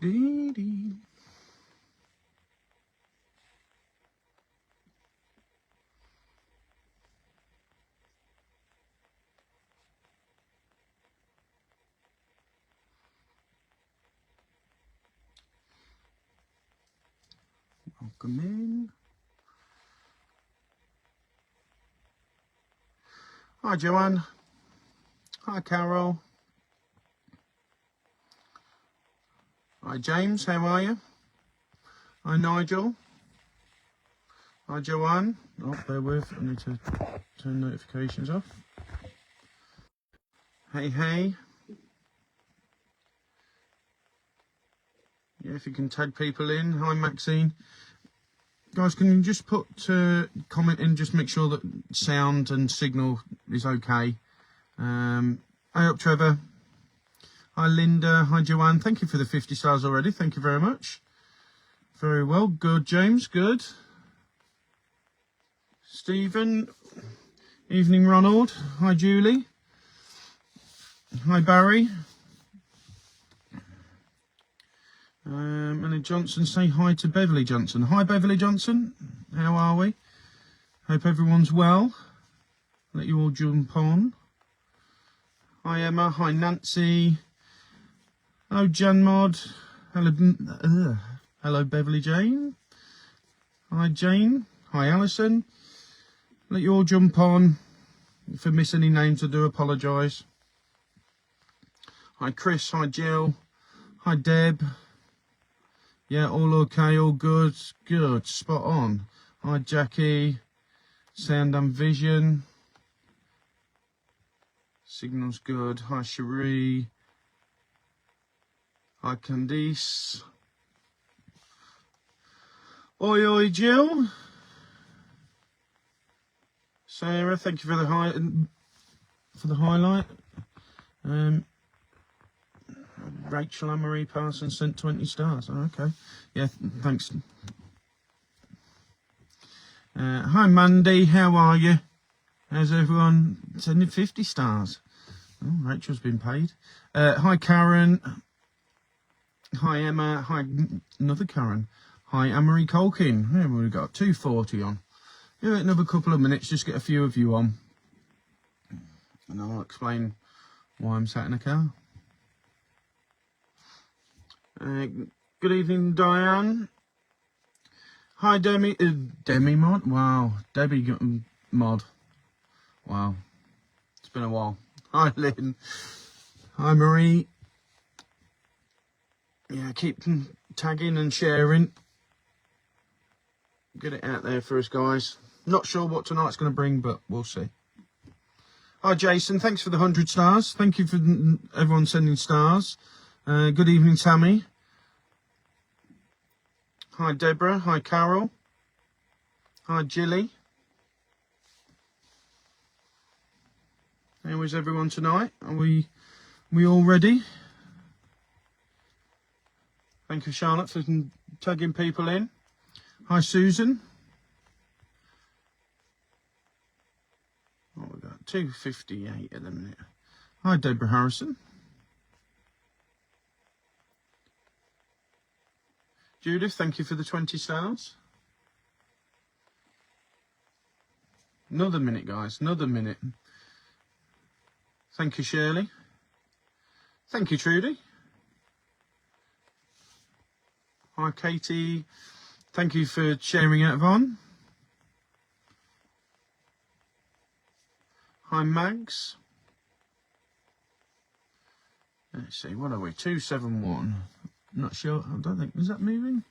Dee dee. Welcome in. Hi, Joanne. Hi, Carol. Hi, James. How are you? Hi, Nigel. Hi, Joanne. Oh, bear with. I need to turn notifications off. Hey, hey. Yeah, if you can tag people in. Hi, Maxine. Guys, can you just put comment in, just make sure that sound and signal is okay. Hi up, Trevor. Hi, Linda. Hi, Joanne. Thank you for the 50 stars already. Thank you very much. Very well. Good, James. Good. Stephen. Evening, Ronald. Hi, Julie. Hi, Barry. And then Johnson, say hi to Beverly Johnson. Hi, Beverly Johnson. How are we? Hope everyone's well. Let you all jump on. Hi, Emma. Hi, Nancy. Oh, Jan Mod. Hello, hello, Beverly Jane. Hi, Jane. Hi, Alison. Let you all jump on. If I miss any names, I do apologise. Hi, Chris. Hi, Jill. Hi, Deb. Yeah, all okay, all good. Good, spot on. Hi, Jackie. Sound and vision. Signal's good. Hi, Cherie. Hi, Candice. Oi, oi, Jill. Sarah, thank you for the highlight. Rachel Anne-Marie Parsons sent 20 stars. Oh, okay. Yeah, thanks. Hi, Mandy. How are you? How's everyone? Sending 50 stars. Oh, Rachel's been paid. Hi, Karen. Hi, Emma. Hi, another Karen. Hi, Anne-Marie Colkin. Yeah, we've got 240 on. Give it another couple of minutes, just get a few of you on. And I'll explain why I'm sat in a car. Good evening, Diane. Hi, Demi Mod. Wow, Debbie Mod. Wow, it's been a while. Hi, Lynn. Hi, Marie. Yeah, keep tagging and sharing. Get it out there for us, guys. Not sure what tonight's going to bring, but we'll see. Hi, Jason. Thanks for the 100 stars. Thank you for everyone sending stars. Good evening, Tammy. Hi, Deborah. Hi, Carol. Hi, Jilly. How is everyone tonight? Are we all ready? Thank you, Charlotte, for tagging people in. Hi, Susan. Oh, we got 258 at the minute. Hi, Deborah Harrison. Judith, thank you for the 20 stars. Another minute, guys. Another minute. Thank you, Shirley. Thank you, Trudy. Hi, Katie. Thank you for sharing out, Von. Hi, Mags. Let's see, what are we? 271. Not sure. I don't think. Is that moving?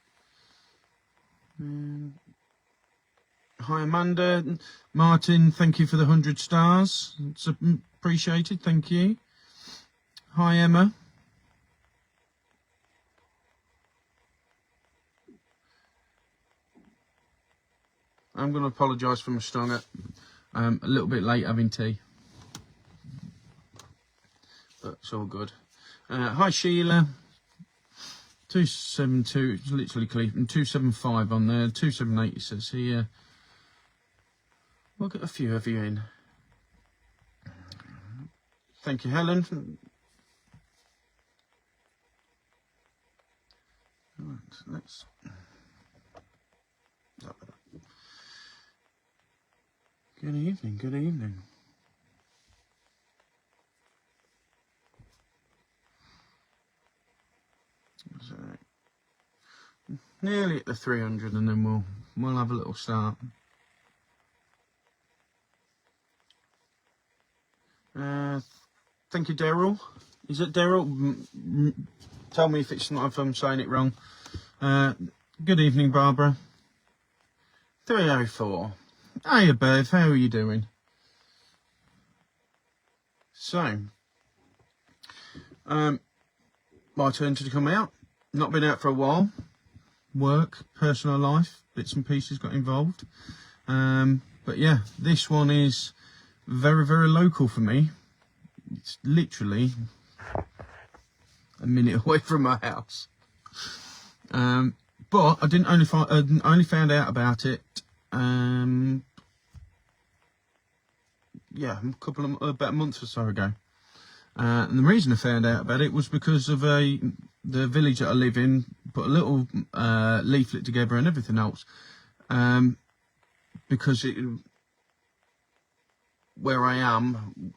Hi, Amanda. Martin, thank you for the 100 stars. It's appreciated. Thank you. Hi, Emma. I'm going to apologise for my stronger. A little bit late having tea, but it's all good. Hi, Sheila. 272, it's literally clear, and 275 on there. 278 it says here. We'll get a few of you in. Thank you, Helen. let's. Good evening, good evening. So, nearly at the 300, and then we'll have a little start. Thank you, Daryl. Is it Daryl? Tell me if I'm saying it wrong. Good evening, Barbara. 304. Hiya, Bev. How are you doing? So, my turn to come out. Not been out for a while. Work, personal life, bits and pieces got involved. But yeah, this one is very, very local for me. It's literally a minute away from my house. But I only found out about it. Yeah, about a month or so ago. And the reason I found out about it was because of the village that I live in put a little leaflet together and everything else, because where I am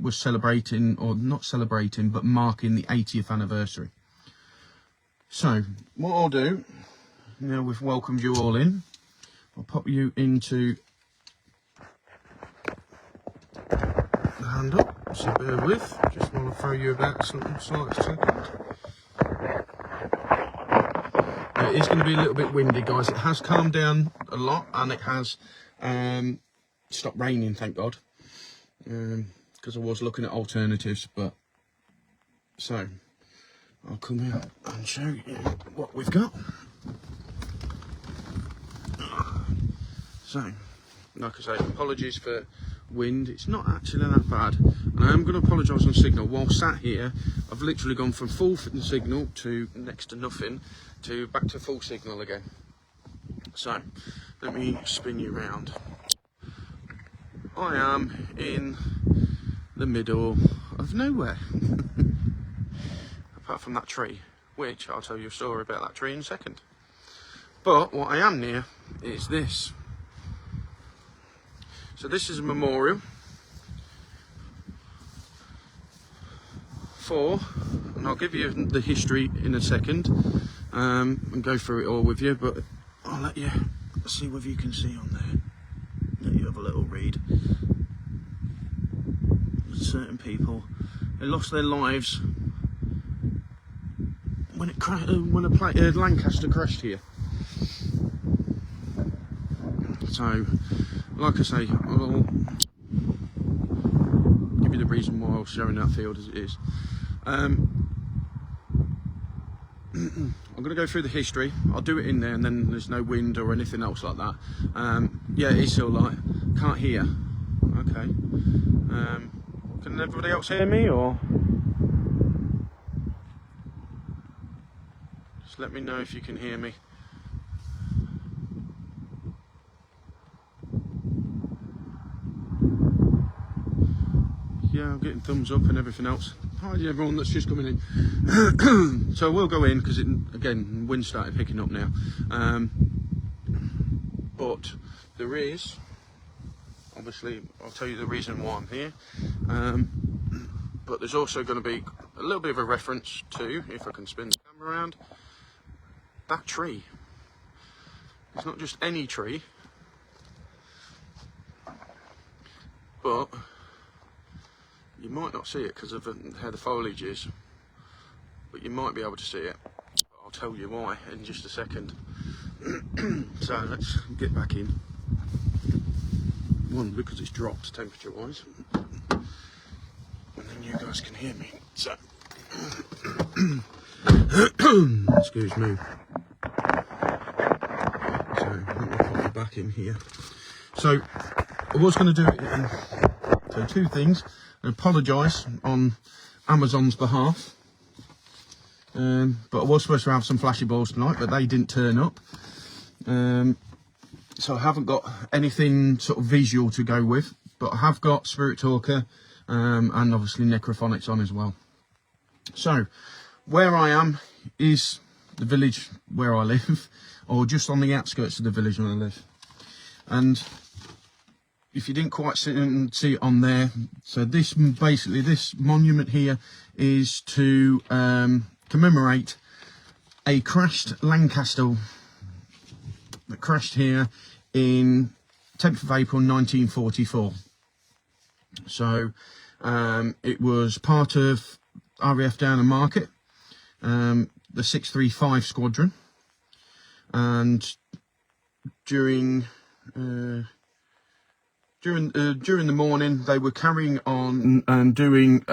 was celebrating, or not celebrating, but marking the 80th anniversary. So what I'll do, now we've welcomed you all in, I'll pop you into the hand up, so bear with, just want to throw you about something slight second. It is going to be a little bit windy, guys. It has calmed down a lot, and it has stopped raining, thank God, because I was looking at alternatives. But so I'll come out and show you what we've got. So, like I say, apologies for wind. It's not actually that bad, and I am going to apologise on signal. While sat here, I've literally gone from full signal to next to nothing to back to full signal again. So let me spin you around. I am in the middle of nowhere, apart from that tree, which I'll tell you a story about that tree in a second. But what I am near is this. So this is a memorial for, and I'll give you the history in a second, and go through it all with you, but I'll let you see whether you can see on there. Let you have a little read. Certain people, they lost their lives when Lancaster crashed here. So, like I say, I'll give you the reason why I was showing that field as it is. I'm going to go through the history. I'll do it in there, and then there's no wind or anything else like that. Yeah, it is still light. Can't hear. Okay. Can everybody else hear me, or just let me know if you can hear me. Yeah, I'm getting thumbs up and everything else. Hi everyone that's just coming in. So we'll go in because, again, wind started picking up now. But there is, obviously, I'll tell you the reason why I'm here. But there's also going to be a little bit of a reference to, if I can spin the camera around, that tree. It's not just any tree, but you might not see it because of how the foliage is, but you might be able to see it. I'll tell you why in just a second. So let's get back in. One, because it's dropped temperature wise, and then you guys can hear me. So excuse me. So let me put you back in here. So I was going to do it in, so two things. I apologise on Amazon's behalf, but I was supposed to have some flashy balls tonight, but they didn't turn up, so I haven't got anything sort of visual to go with, but I have got Spirit Talker and obviously Necrophonics on as well. So where I am is the village where I live, or just on the outskirts of the village where I live. And if you didn't quite see it on there, so this basically, this monument here is to commemorate a crashed Lancaster that crashed here in 10th of April 1944. So it was part of RAF Downham Market, the 635 Squadron, and during the morning they were carrying on and doing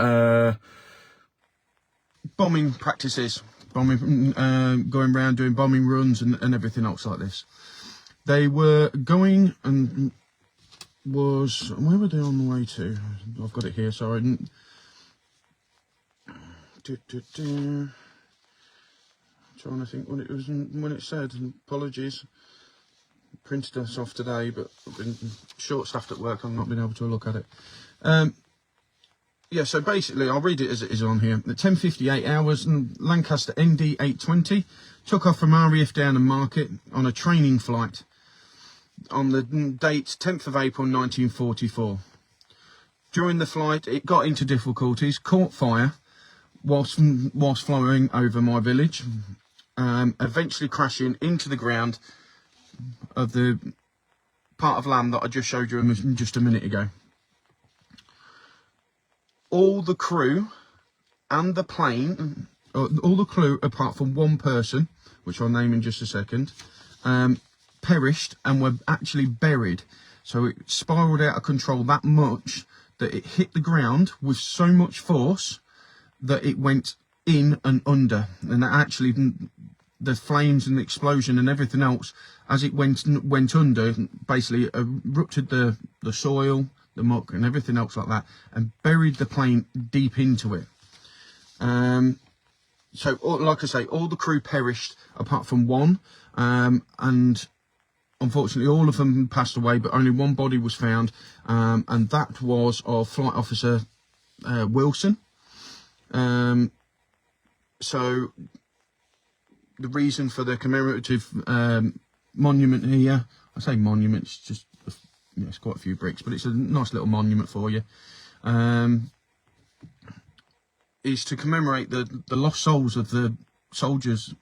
bombing practices, going around doing bombing runs and everything else like this. They were going and where were they on the way to? I've got it here, sorry. Trying to think what it was when it said. Apologies. Printed us off today, but I've been short-staffed at work. I've not been able to look at it. Yeah, so basically, I'll read it as it is on here. At 10:58 hours, Lancaster ND 820 took off from RAF Downham Market on a training flight on the date 10th of April 1944. During the flight, it got into difficulties, caught fire whilst flying over my village, eventually crashing into the ground of the part of land that I just showed you just a minute ago. All the crew and the plane, all the crew apart from one person, which I'll name in just a second, perished and were actually buried. So it spiraled out of control that much that it hit the ground with so much force that it went in and under, and that actually the flames and the explosion and everything else as it went under basically erupted the soil, the muck and everything else like that, and buried the plane deep into it. So like I say, all the crew perished apart from one, and unfortunately all of them passed away, but only one body was found, and that was of Flight Officer Wilson. So the reason for the commemorative monument here, I say monument, it's just, it's quite a few bricks, but it's a nice little monument for you, is to commemorate the lost souls of the soldiers,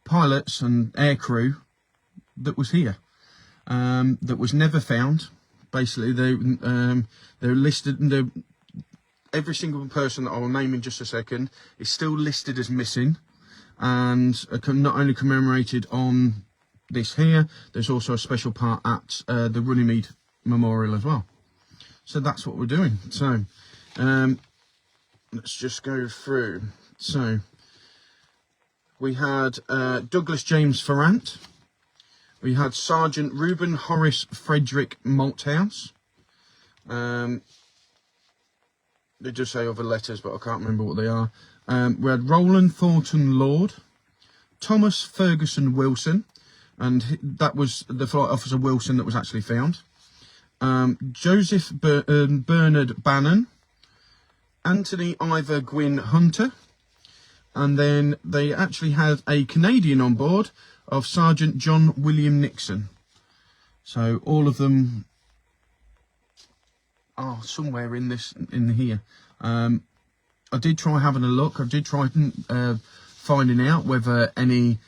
pilots and air crew that was here, that was never found. Basically, they're listed, every single person that I will name in just a second is still listed as missing, and not only commemorated on this here, there's also a special part at the Runnymede Memorial as well. So that's what we're doing. So let's just go through. So we had Douglas James Ferrant, we had Sergeant Reuben Horace Frederick Malthouse. They just say other letters, but I can't remember what they are. We had Roland Thornton Lord, Thomas Ferguson Wilson, and that was the Flight Officer Wilson that was actually found. Joseph Bernard Bannon, Anthony Ivor Gwynn Hunter, and then they actually had a Canadian on board of Sergeant John William Nixon. So all of them are somewhere in here. I did try having a look. I did try finding out whether any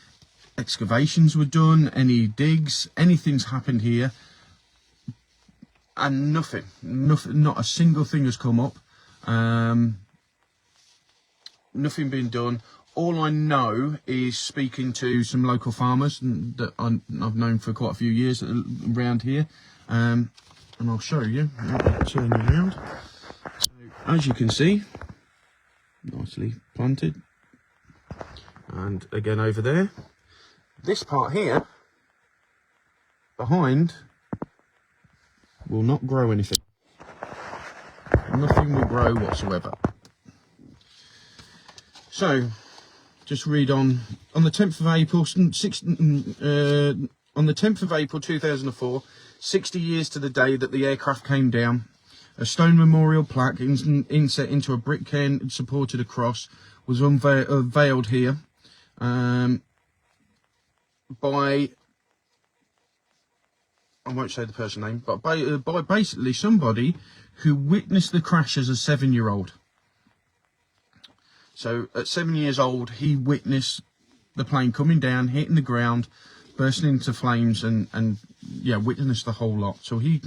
excavations were done, any digs, anything's happened here, and nothing, not a single thing has come up. Nothing been done. All I know is speaking to some local farmers that I've known for quite a few years around here, and I'll show you. I'll turn you around. So, as you can see, nicely planted, and again over there, this part here behind will not grow anything. Nothing will grow whatsoever. So just read on the 10th of April on the 10th of April 2004, 60 years to the day that the aircraft came down, a stone memorial plaque inset into a brick cairn supported a cross was unveiled here. by, I won't say the person's name, but by basically somebody who witnessed the crash as a 7-year-old. So at 7 years old, he witnessed the plane coming down, hitting the ground, bursting into flames, and yeah, witnessed the whole lot. So he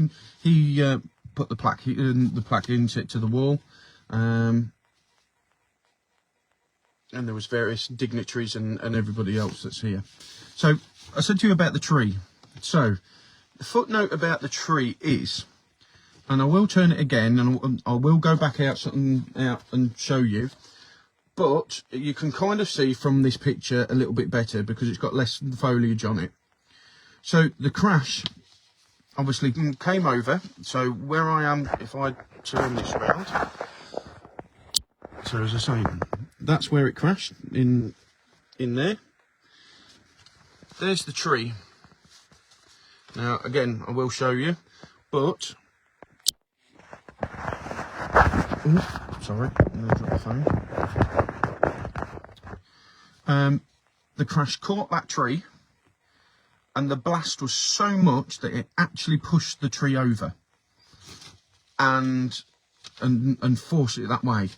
put the plaque into it to the wall, and there was various dignitaries and everybody else that's here. So I said to you about the tree. So the footnote about the tree is, and I will turn it again, and I will go back out and show you, but you can kind of see from this picture a little bit better because it's got less foliage on it. So the crash obviously came over. So where I am, if I turn this around, so as I say, that's where it crashed, in there. There's the tree. Now again, I will show you, but sorry, I'm going to drop the phone. The crash caught that tree, and the blast was so much that it actually pushed the tree over and forced it that way.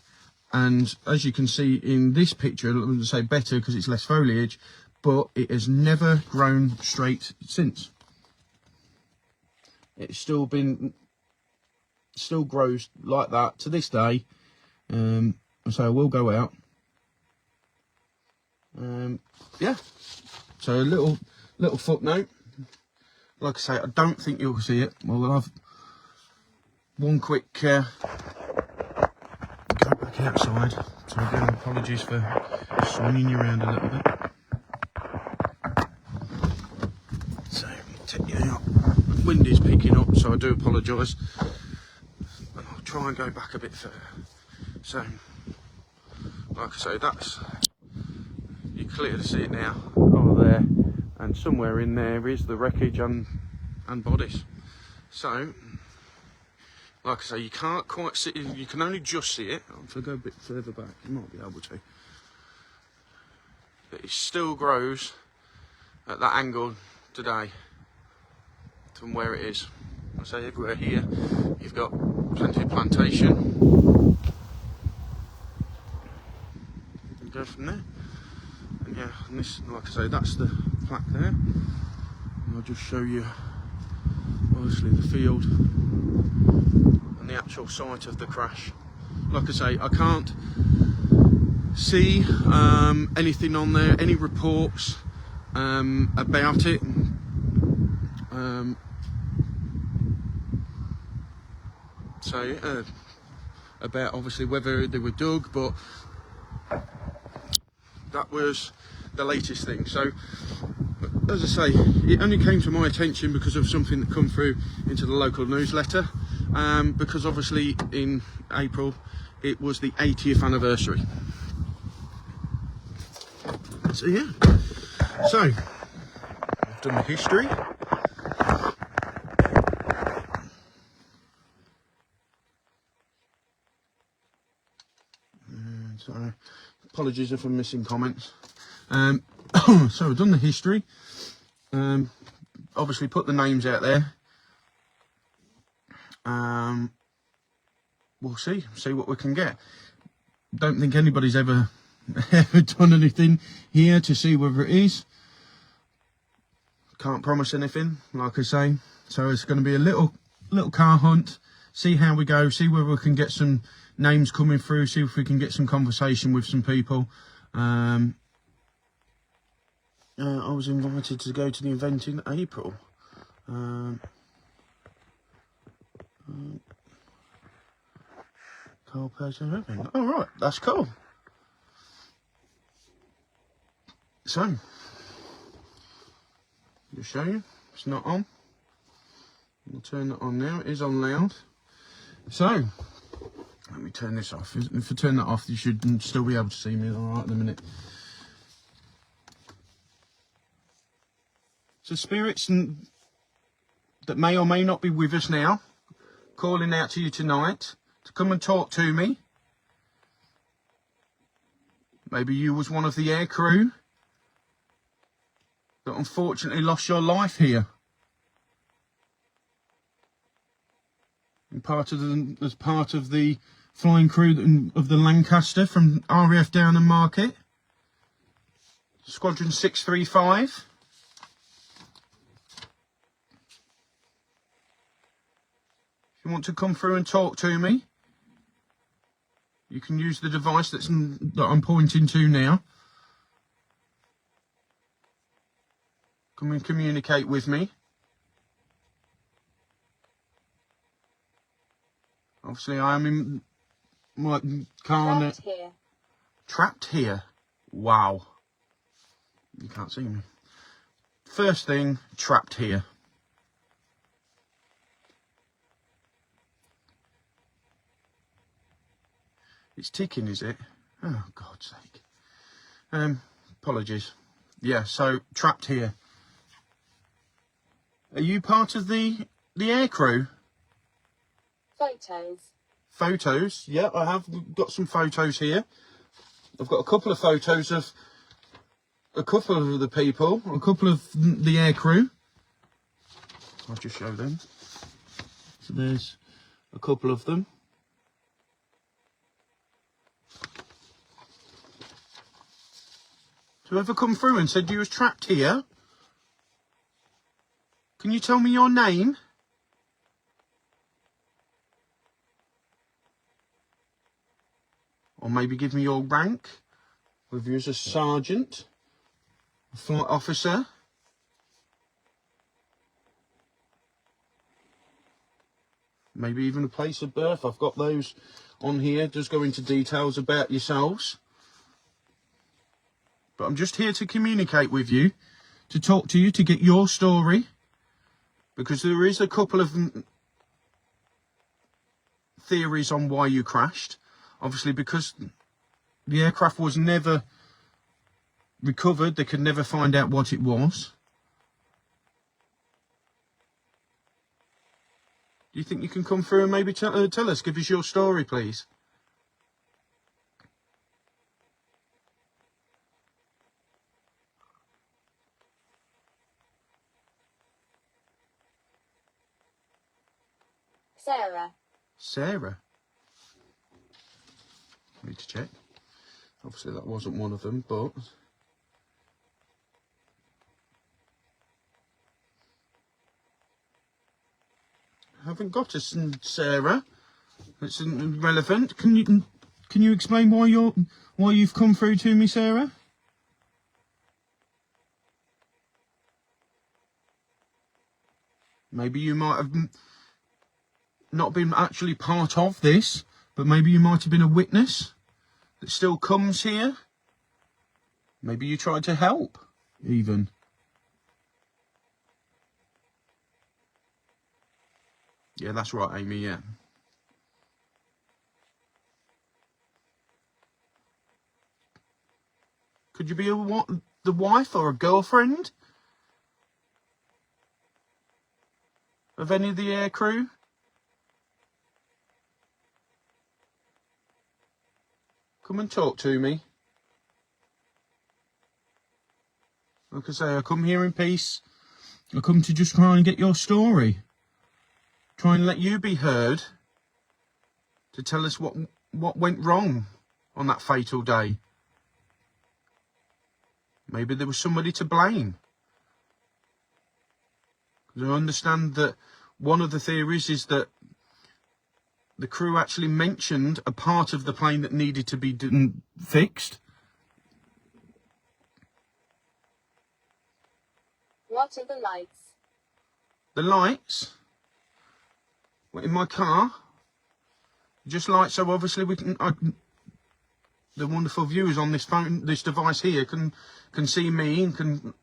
And as you can see in this picture, I would say better because it's less foliage, but it has never grown straight since. It's still grows like that to this day. So I will go out. Yeah, so a little footnote. Like I say, I don't think you'll see it. We'll have one quick go back outside. So again, apologies for swinging you around a little bit. So take you out. The wind is picking up, so I do apologise. I'll try and go back a bit further. So, like I say, that's, you clearly see it now over there, and somewhere in there is the wreckage and bodies. So, like I say, you can't quite see it, you can only just see it. If I go a bit further back, you might be able to. But it still grows at that angle today from where it is. I say everywhere here, you've got plenty of plantation. You go from there. And yeah, and this, like I say, that's the plaque there. And I'll just show you, obviously, the field and the actual site of the crash. Like I say, I can't see anything on there, any reports about it. About obviously whether they were dug, but that was the latest thing. So as I say, it only came to my attention because of something that come through into the local newsletter, because obviously in April it was the 80th anniversary. So yeah, so I've done the history. Sorry, apologies if I'm missing comments. So I've done the history. Obviously put the names out there. We'll see what we can get. Don't think anybody's ever done anything here to see whether it is. Can't promise anything, like I say. So it's going to be a little car hunt. See how we go. See whether we can get some names coming through, see if we can get some conversation with some people. I was invited to go to the event in April. Carl Person event. Oh right, that's cool. So, just show you, it's not on. We'll turn that on now. It is on loud. So, let me turn this off. If I turn that off, you should still be able to see me all right in a minute. So spirits that may or may not be with us now, calling out to you tonight to come and talk to me. Maybe you was one of the air crew that unfortunately lost your life here. And as part of the flying crew of the Lancaster from RAF Downham Market. Squadron 635. If you want to come through and talk to me, you can use the device that I'm pointing to now. Come and communicate with me. Obviously, I am in my car. Trapped here. Trapped here. Wow. You can't see me. First thing, trapped here. It's ticking, is it? Oh, God's sake. Apologies. Yeah, so trapped here. Are you part of the air crew? Photos. Photos? Yeah, I have got some photos here. I've got a couple of photos of a couple of the people, a couple of the air crew. I'll just show them. So there's a couple of them. Whoever come through and said you was trapped here, can you tell me your name? Or maybe give me your rank, whether you're a sergeant, a flight officer. Maybe even a place of birth. I've got those on here. Does go into details about yourselves. But I'm just here to communicate with you, to talk to you, to get your story. Because there is a couple of theories on why you crashed. Obviously, because the aircraft was never recovered, they could never find out what it was. Do you think you can come through and maybe tell us, give us your story, please? Sarah. Sarah? I need to check. Obviously that wasn't one of them, but... I haven't got a Sarah. It's irrelevant. Can you explain why you've come through to me, Sarah? Maybe you might have not been actually part of this, but maybe you might have been a witness that still comes here. Maybe you tried to help, even. Yeah, that's right, Amy, yeah. Could you be the wife or a girlfriend of any of the air crew? Come and talk to me. Like I say, I come here in peace. I come to just try and get your story. Try and let you be heard. To tell us what went wrong on that fatal day. Maybe there was somebody to blame. Because I understand that one of the theories is that the crew actually mentioned a part of the plane that needed to be fixed. What are the lights? The lights? Well, in my car? Just lights, so obviously we can... the wonderful viewers on this phone, this device here, can see me and can...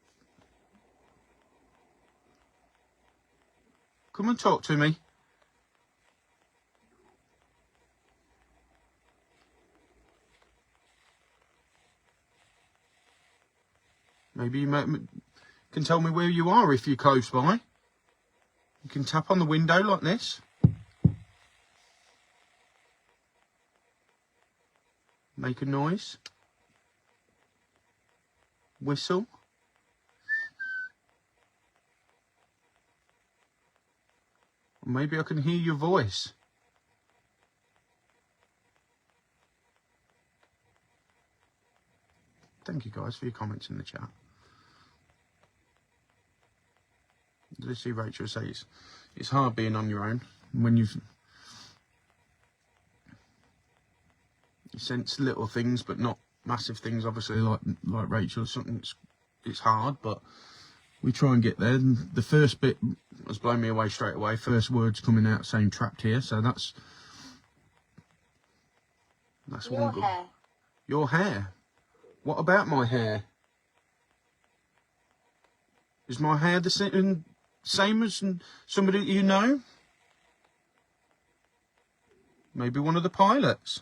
Come and talk to me. Maybe you can tell me where you are if you're close by. You can tap on the window like this. Make a noise. Whistle. Maybe I can hear your voice. Thank you guys for your comments in the chat. Did you see Rachel say it's hard being on your own when you sense little things but not massive things, obviously, like Rachel. Something it's hard, but we try and get there. And the first bit has blown me away straight away. First words coming out saying trapped here, so that's Your one good. hair. Your hair. What about my hair? Is my hair the same as somebody that you know? Maybe one of the pilots.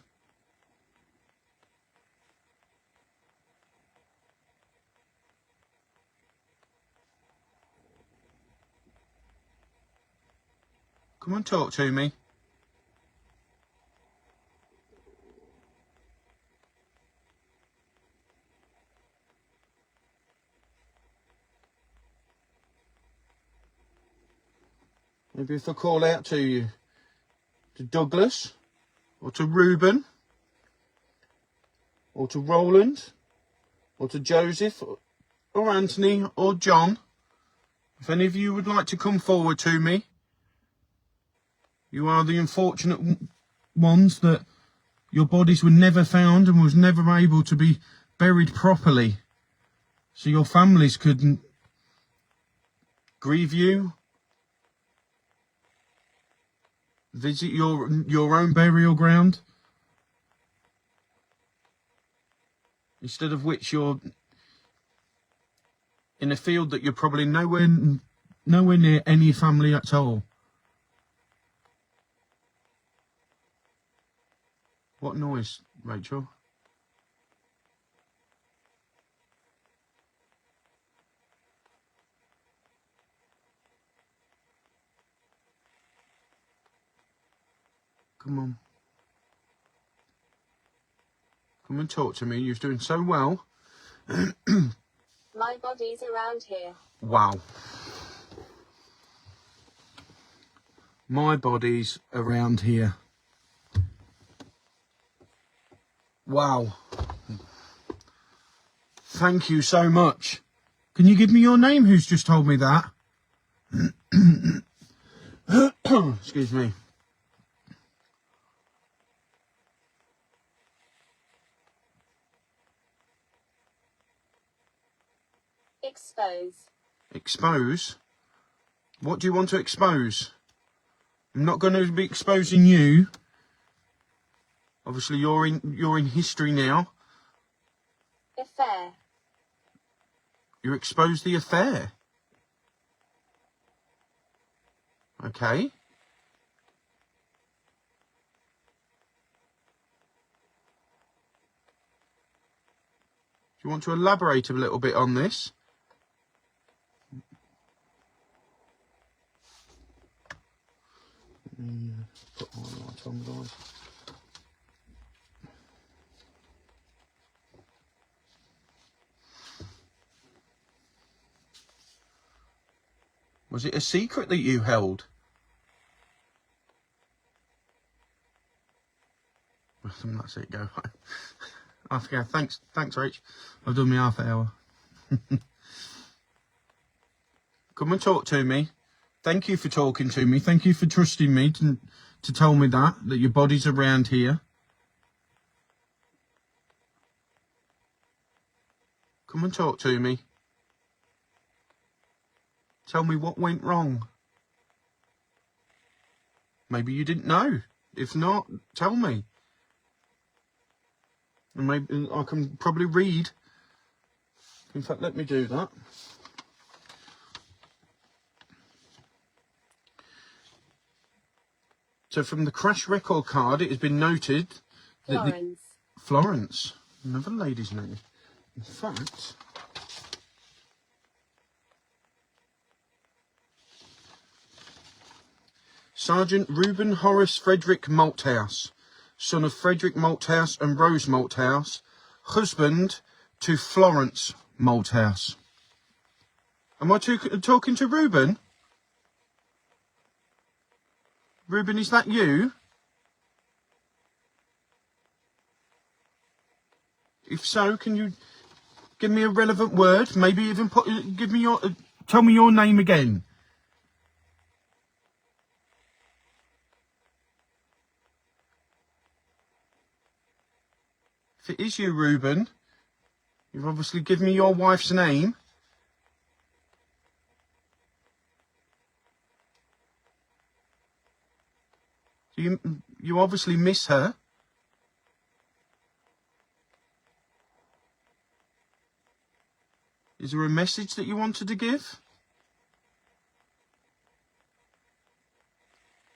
Come on, talk to me. Maybe if I call out to you, to Douglas, or to Reuben, or to Roland, or to Joseph, or Anthony, or John, if any of you would like to come forward to me, you are the unfortunate ones that your bodies were never found and was never able to be buried properly, so your families could grieve you, visit your own burial ground, instead of which you're in a field that you're probably nowhere near any family at all. What noise, Rachel? Come on. Come and talk to me. You're doing so well. My body's around here. Wow. My body's around here. Wow. Thank you so much. Can you give me your name, who's just told me that? Excuse me. Expose. Expose? What do you want to expose? I'm not going to be exposing you. Obviously, you're in history now. Affair. You exposed the affair. Okay. Do you want to elaborate a little bit on this? Put my light on, guys. Was it a secret that you held? That's it, go. Okay, thanks, Rach. I've done my half hour. Come and talk to me. Thank you for talking to me. Thank you for trusting me to tell me that your body's around here. Come and talk to me. Tell me what went wrong. Maybe you didn't know. If not, tell me. And maybe I can probably read. In fact, let me do that. So from the crash record card, it has been noted that Florence. Florence, another lady's name. In fact, Sergeant Reuben Horace Frederick Malthouse, son of Frederick Malthouse and Rose Malthouse, husband to Florence Malthouse. Am I talking to Reuben? Ruben, is that you? If so, can you give me a relevant word? Maybe even tell me your name again. If it is you, Ruben, you've obviously given me your wife's name. You obviously miss her. Is there a message that you wanted to give?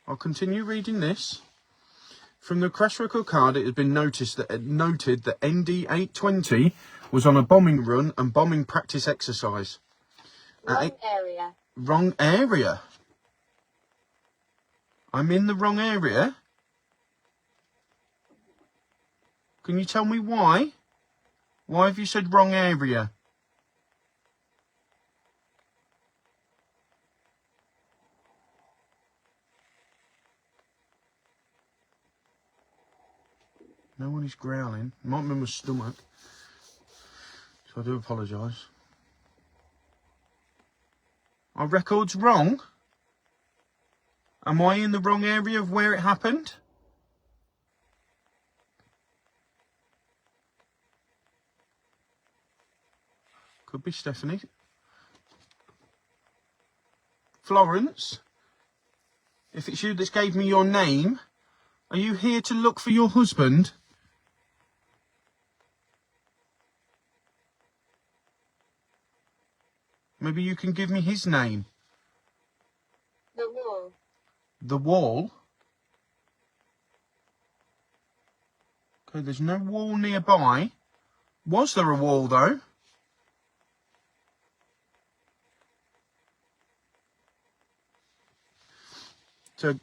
I'll continue reading this. From the crash record card, it has been noted that ND820 was on a bombing run and bombing practice exercise. Wrong area. Wrong area? I'm in the wrong area? Can you tell me why? Why have you said wrong area? No one is growling. It might be my stomach. So I do apologise. Our record's wrong? Am I in the wrong area of where it happened? Could be Stephanie. Florence, if it's you that's gave me your name, are you here to look for your husband? Maybe you can give me his name. The wall. The wall? Okay, there's no wall nearby. Was there a wall, though? So,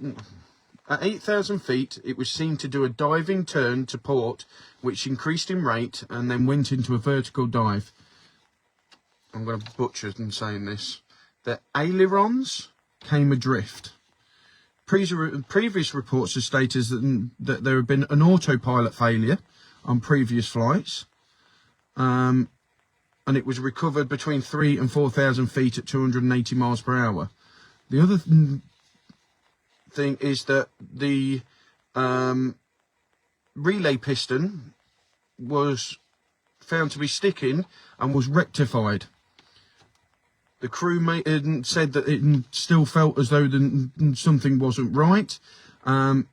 at 8,000 feet, it was seen to do a diving turn to port, which increased in rate and then went into a vertical dive. I'm going to butcher them saying this. The ailerons came adrift. Previous reports have stated that there had been an autopilot failure on previous flights. And it was recovered between 3,000 and 4,000 feet at 280 miles per hour. The other thing is that the relay piston was found to be sticking and was rectified. The crew said that it still felt as though something wasn't right, and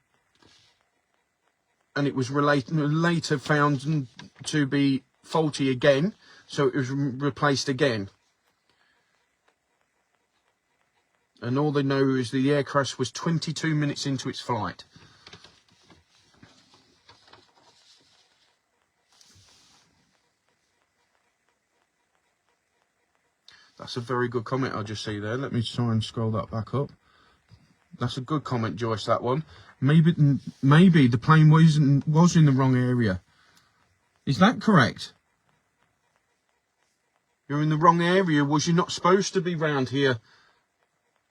it was later found to be faulty again, so it was replaced again. And all they know is the air crash was 22 minutes into its flight. That's a very good comment I just see there. Let me try and scroll that back up. That's a good comment, Joyce, that one. Maybe the plane was in the wrong area. Is that correct? You're in the wrong area. Was you not supposed to be round here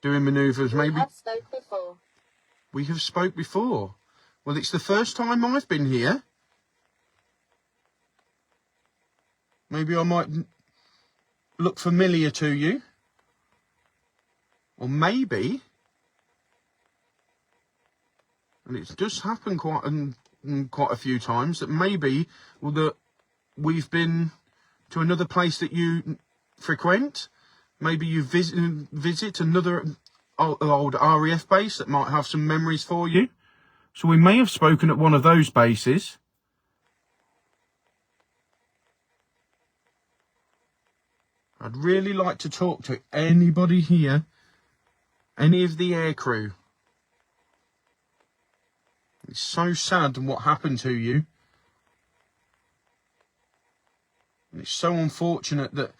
doing manoeuvres? Maybe We have spoke before. We have spoke before. Well, it's the first time I've been here. Maybe I might look familiar to you. Or maybe, and it does happen quite a few times, that maybe that we've been to another place that you frequent. Maybe you visit another old RAF base that might have some memories for you. So we may have spoken at one of those bases. I'd really like to talk to anybody here, any of the air crew. It's so sad what happened to you. And it's so unfortunate that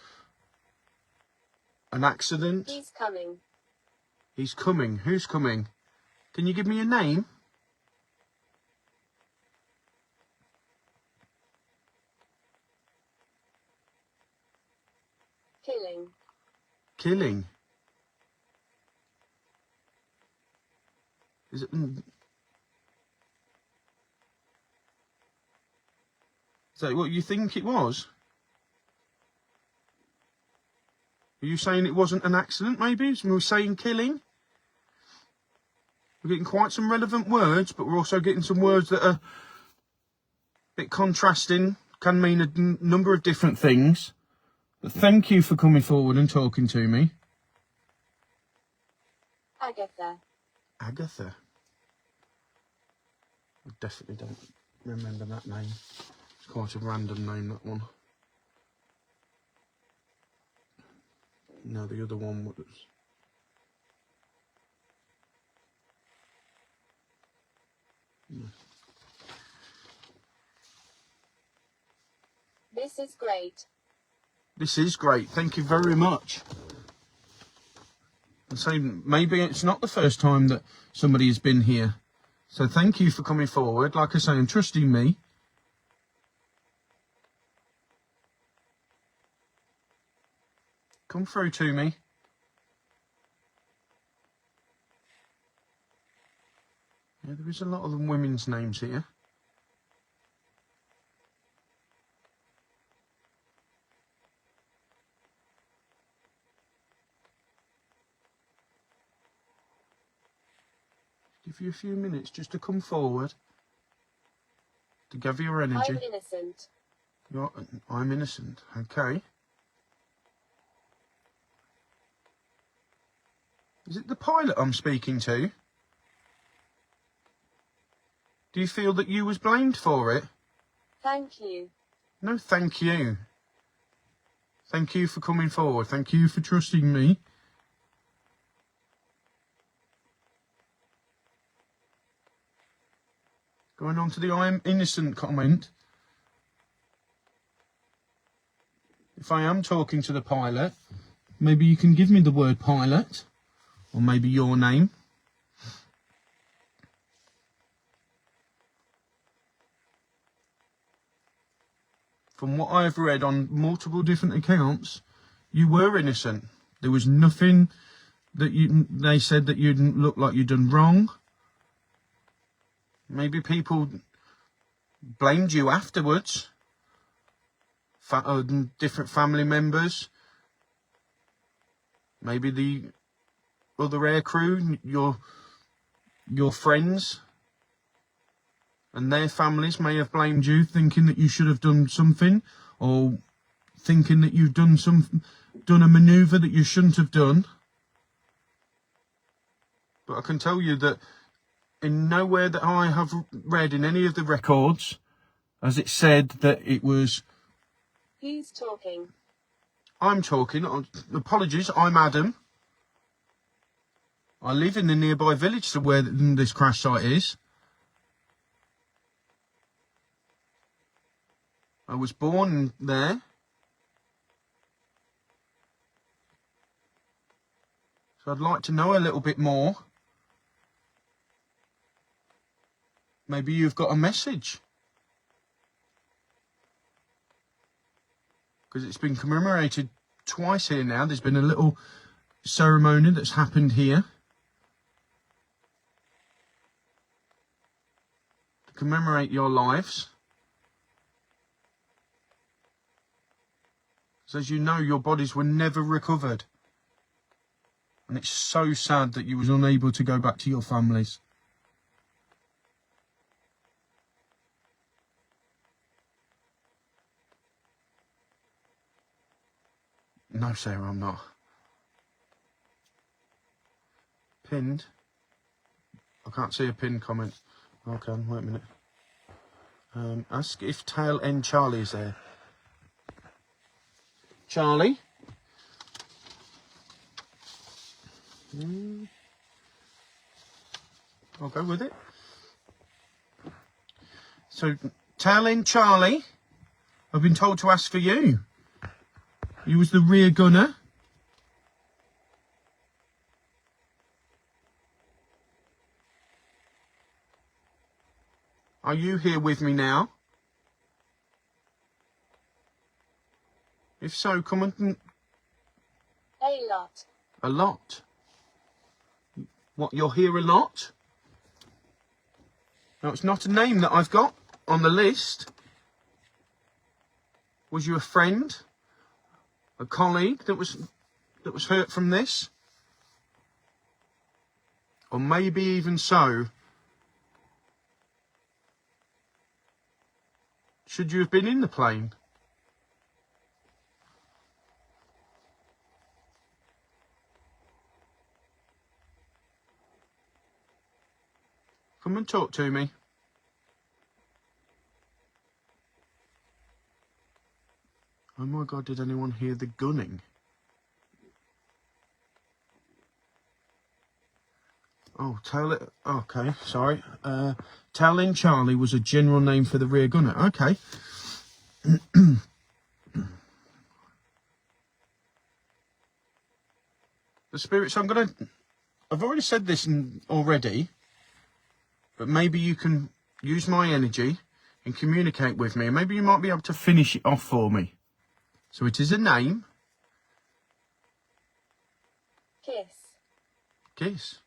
an accident. He's coming. He's coming. Who's coming? Can you give me a name? Killing. Killing. Is it? Is that what you think it was? Are you saying it wasn't an accident, maybe? We were saying killing? We're getting quite some relevant words, but we're also getting some words that are a bit contrasting, can mean a number of different things. But thank you for coming forward and talking to me. Agatha. Agatha. I definitely don't remember that name. It's quite a random name, that one. No, the other one was... No. This is great. This is great. Thank you very much. And so maybe it's not the first time that somebody has been here. So thank you for coming forward. Like I say, and trusting me. Come through to me. Yeah, there is a lot of women's names here. Give you a few minutes just to come forward, to gather your energy. I'm innocent. I'm innocent, okay. Is it the pilot I'm speaking to? Do you feel that you was blamed for it? Thank you. No, thank you. Thank you for coming forward. Thank you for trusting me. Going on to the I am innocent comment. If I am talking to the pilot, maybe you can give me the word pilot, or maybe your name. From what I've read on multiple different accounts, you were innocent. There was nothing that they said that you didn't look like you'd done wrong. Maybe people blamed you afterwards. Different family members. Maybe the other air crew, your friends and their families may have blamed you, thinking that you should have done something, or thinking that you've done a manoeuvre that you shouldn't have done. But I can tell you that in nowhere that I have read in any of the records has it said that it was... Who's talking? I'm talking. Apologies, I'm Adam. I live in the nearby village to where this crash site is. I was born there. So I'd like to know a little bit more. Maybe you've got a message. Because it's been commemorated twice here now. There's been a little ceremony that's happened here to commemorate your lives. So as you know, your bodies were never recovered. And it's so sad that you was unable to go back to your families. No, Sarah, I'm not. Pinned? I can't see a pinned comment. Okay, wait a minute. Ask if tail end Charlie is there. Charlie? I'll go with it. So, tail end Charlie, I've been told to ask for you. You was the rear gunner. Are you here with me now? If so, come on. A lot. A lot. What, you're here a lot? Now, it's not a name that I've got on the list. Was you a friend? A colleague that was hurt from this? Or maybe even so, should you have been in the plane? Come and talk to me. Oh my God, did anyone hear the gunning? Oh, okay, sorry. Tailend Charlie was a general name for the rear gunner. Okay. The spirits, I've already said this already, but maybe you can use my energy and communicate with me, and maybe you might be able to finish it off for me. So it is a name. Kiss. Kiss.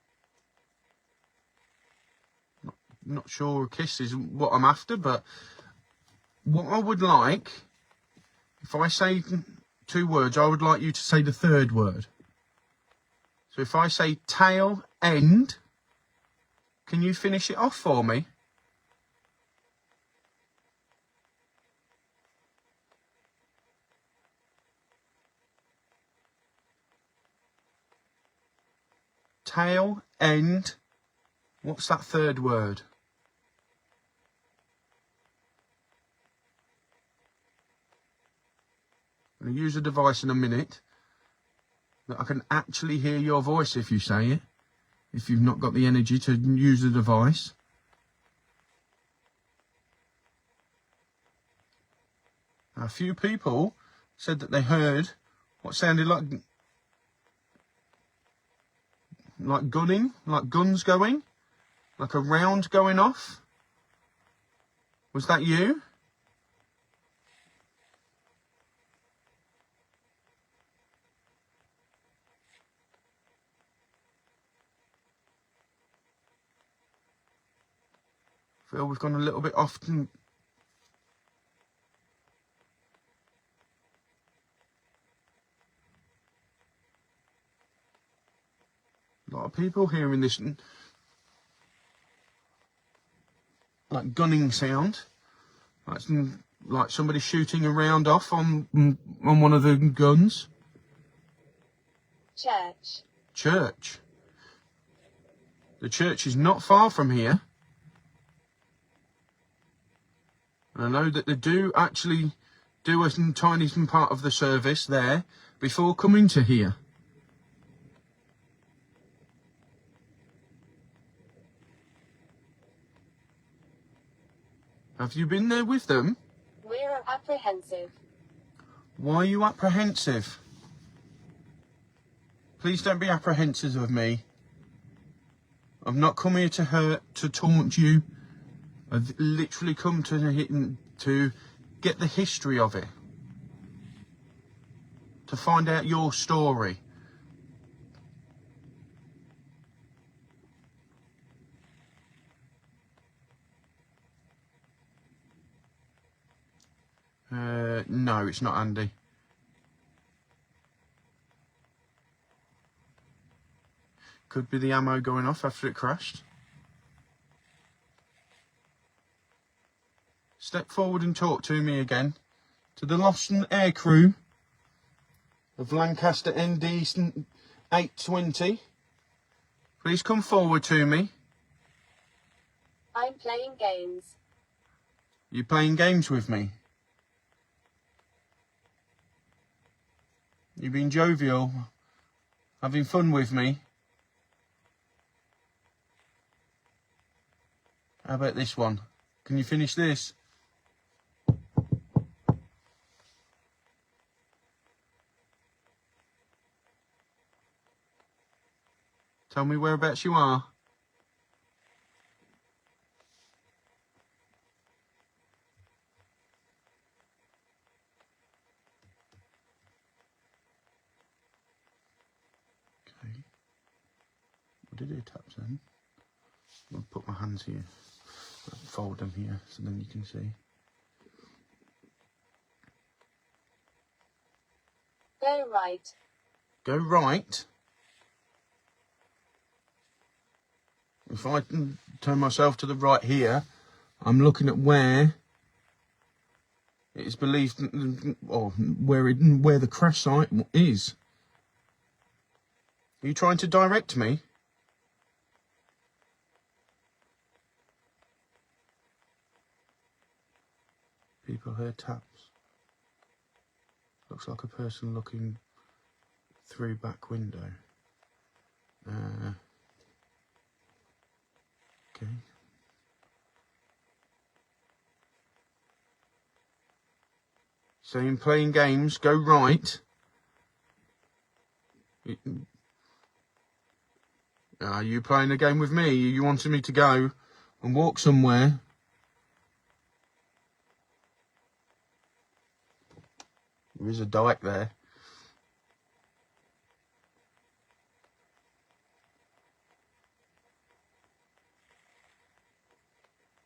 Not sure a kiss is what I'm after, but what I would like, if I say 2 words, I would like you to say the 3rd word. So if I say tail end, can you finish it off for me? Tail end. What's that 3rd word? I'm going to use a device in a minute that I can actually hear your voice if you say it, if you've not got the energy to use the device. Now, a few people said that they heard what sounded like gunning, like guns going, like a round going off. Was that you? Feel we've gone a little bit off. A lot of people hearing this like gunning sound, like somebody shooting a round off on one of the guns. Church. Church. The church is not far from here. And I know that they do actually do a tiny part of the service there before coming to here. Have you been there with them? We're apprehensive. Why are you apprehensive? Please don't be apprehensive of me. I've not come here to hurt, to taunt you. I've literally come to get the history of it. To find out your story. No, it's not Andy. Could be the ammo going off after it crashed. Step forward and talk to me again. To the lost air crew of Lancaster ND 820. Please come forward to me. I'm playing games. You playing games with me? You being jovial? Having fun with me? How about this one? Can you finish this? Tell me whereabouts you are. Okay. What did it tap then? I'm going to put my hands here. Fold them here so then you can see. Go right. Go right. If I turn myself to the right here, I'm looking at where it is believed, or where the crash site is. Are you trying to direct me? People heard taps. Looks like a person looking through back window. Okay. So in playing games, go right. Are you playing a game with me? You wanted me to go and walk somewhere? There is a dike there.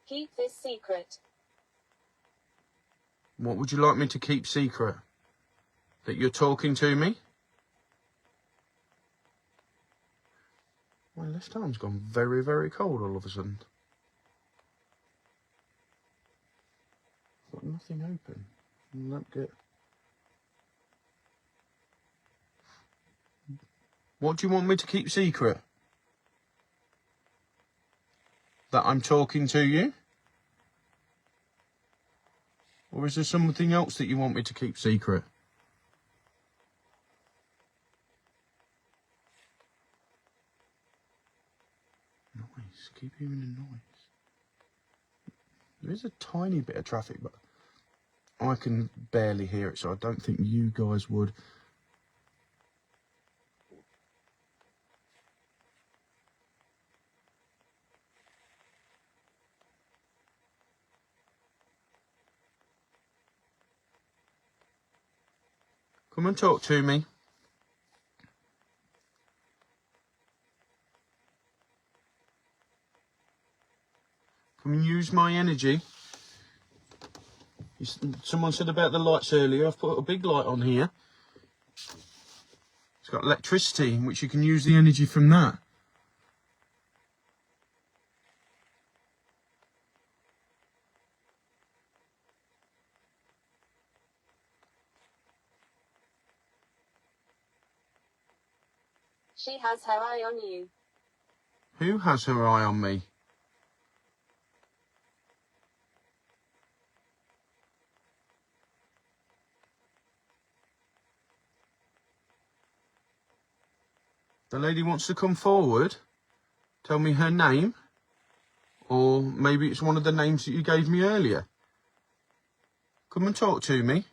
Keep this secret. What would you like me to keep secret? That you're talking to me? My left arm's gone very, very cold all of a sudden. Got nothing open. Lamp get. What do you want me to keep secret? That I'm talking to you? Or is there something else that you want me to keep secret? Noise. Keep hearing the noise. There is a tiny bit of traffic, but I can barely hear it, so I don't think you guys would. Come and talk to me. Come and use my energy. Someone said about the lights earlier. I've put a big light on here. It's got electricity, which you can use the energy from that. She has her eye on you. Who has her eye on me? The lady wants to come forward, tell me her name, or maybe it's one of the names that you gave me earlier. Come and talk to me.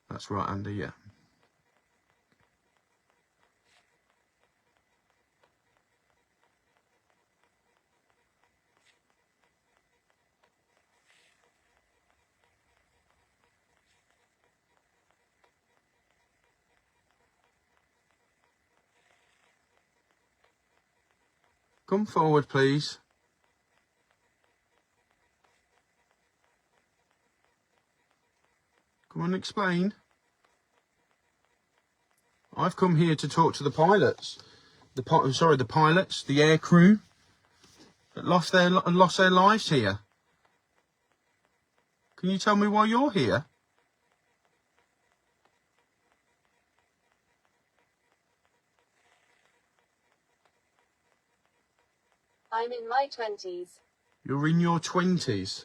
That's right, Andy, yeah. Come forward, please. Come and explain. I've come here to talk to the pilots. The pilots, the air crew that lost their lives here. Can you tell me why you're here? I'm in my 20s. You're in your 20s.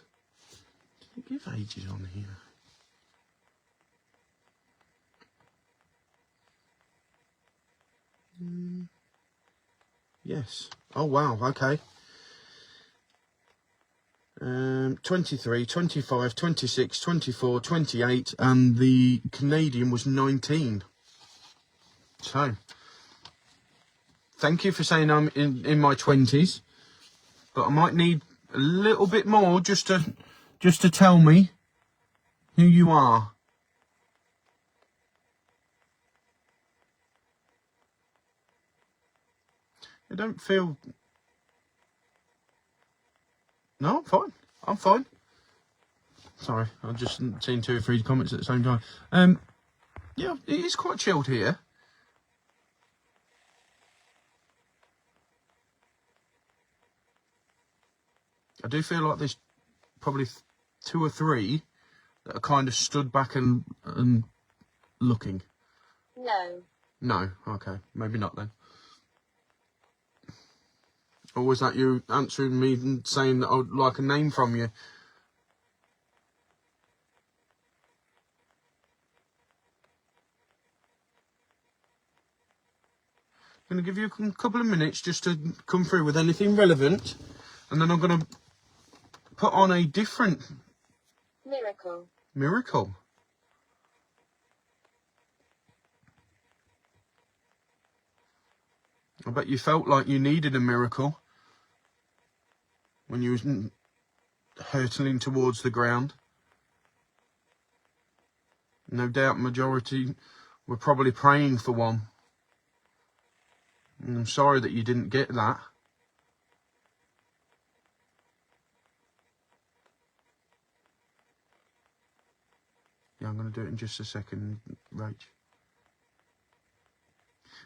Didn't give ages on here. Yes. Oh, wow. Okay. 23, 25, 26, 24, 28, and the Canadian was 19. So, thank you for saying I'm in my 20s, but I might need a little bit more just to tell me who you are. I don't feel... No, I'm fine. I'm fine. Sorry, I've just seen 2 or 3 comments at the same time. Yeah, it is quite chilled here. I do feel like there's probably 2 or 3 that are kind of stood back and looking. No. No, okay, maybe not then. Or was that you answering me and saying that I would like a name from you? I'm going to give you a couple of minutes just to come through with anything relevant, and then I'm going to put on a different miracle. I bet you felt like you needed a miracle when you was hurtling towards the ground. No doubt majority were probably praying for one. And I'm sorry that you didn't get that. Yeah, I'm going to do it in just a second, Rach.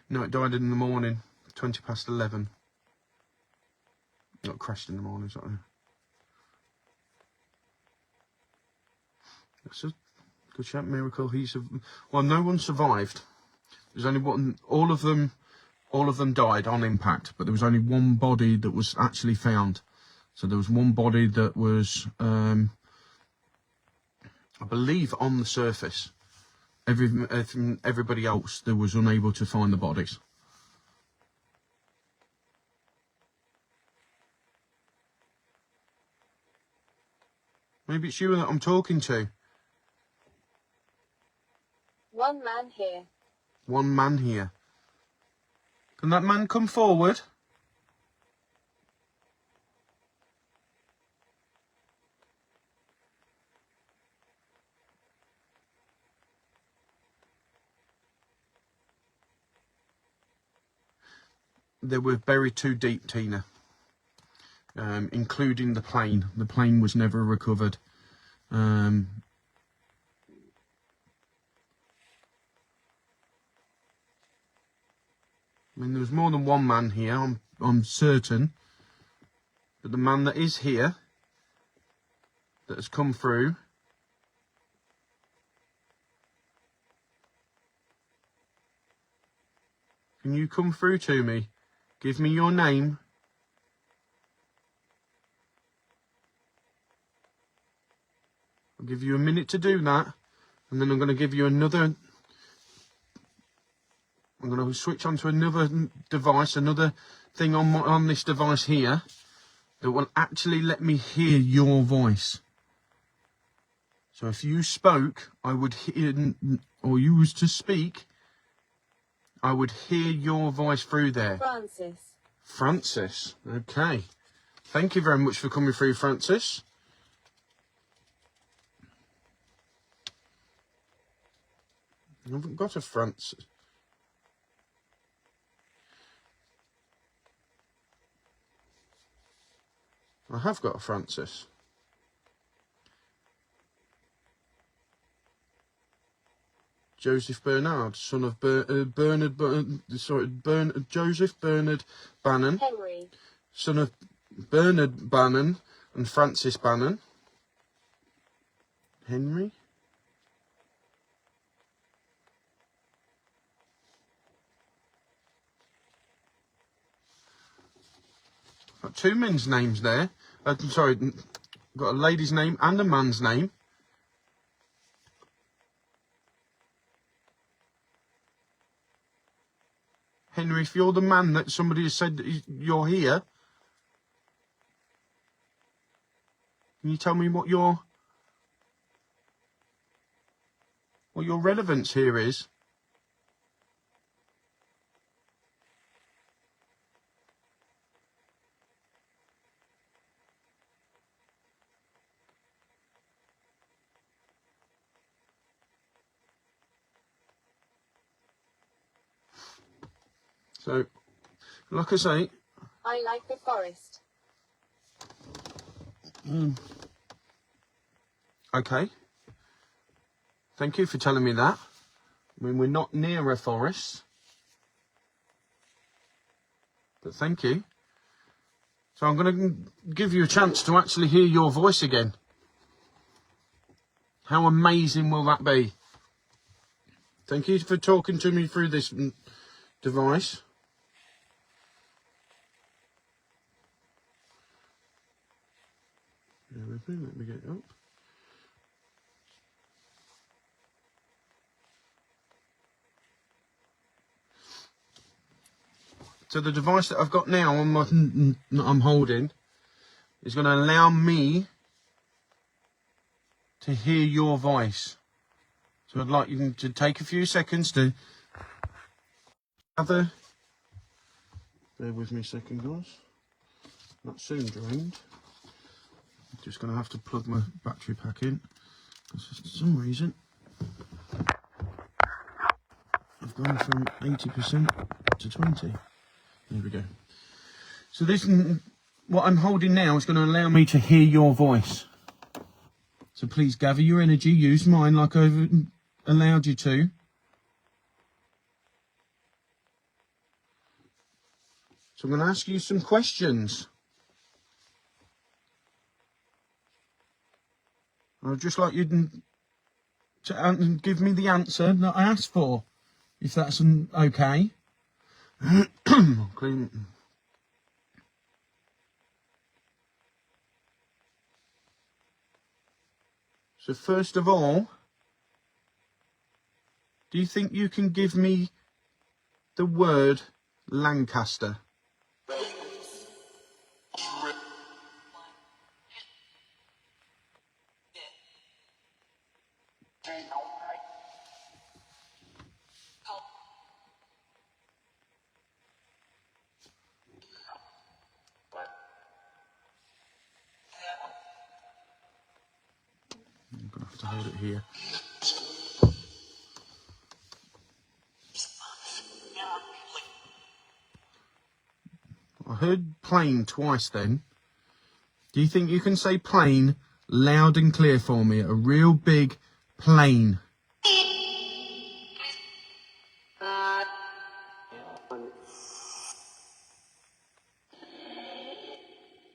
No, it died in the morning, 20 past 11. Not crashed in the morning, sorry. That's a good shout, miracle. Well, no one survived. There's only one. All of them died on impact, but there was only one body that was actually found. So there was one body that was, I believe, on the surface. Everybody else, there was unable to find the bodies. Maybe it's you that I'm talking to. One man here. One man here. Can that man come forward? They were buried too deep, Tina. Including the plane. The plane was never recovered. I mean, there was more than one man here, I'm certain. But the man that is here, that has come through, can you come through to me? Give me your name. I'll give you a minute to do that, and then I'm going to give you another... I'm going to switch onto another device, another thing on this device here, that will actually let me hear your voice. So if you spoke, I would hear, or you was to speak, I would hear your voice through there. Francis. Okay. Thank you very much for coming through, Francis. I haven't got a Francis. I have got a Francis. Joseph Bernard, son of Joseph Bernard Bannon. Henry. Son of Bernard Bannon and Francis Bannon. Henry? Got 2 men's names there. Sorry, got a lady's name and a man's name. Henry, if you're the man that somebody has said that you're here, can you tell me what your relevance here is? So, Like I say. I like the forest. Okay. Thank you for telling me that. I mean, we're not near a forest. But thank you. So I'm going to give you a chance to actually hear your voice again. How amazing will that be? Thank you for talking to me through this device. Bear with me, let me get it up. So the device that I've got now on my, that I'm holding is going to allow me to hear your voice. So I'd like you to take a few seconds to have a... Bear with me a second, guys. That's soon drained. I'm just going to have to plug my battery pack in, because for some reason I've gone from 80% to 20. There we go. So this, what I'm holding now, is going to allow me to hear your voice. So please gather your energy, use mine like I've allowed you to. So I'm going to ask you some questions. I'd just like you to give me the answer that I asked for, if that's okay. Clean. So first of all, do you think you can give me the word Lancaster? I'm going to have to hold it here. I heard plane twice then. Do you think you can say plane loud and clear for me? A real big plane.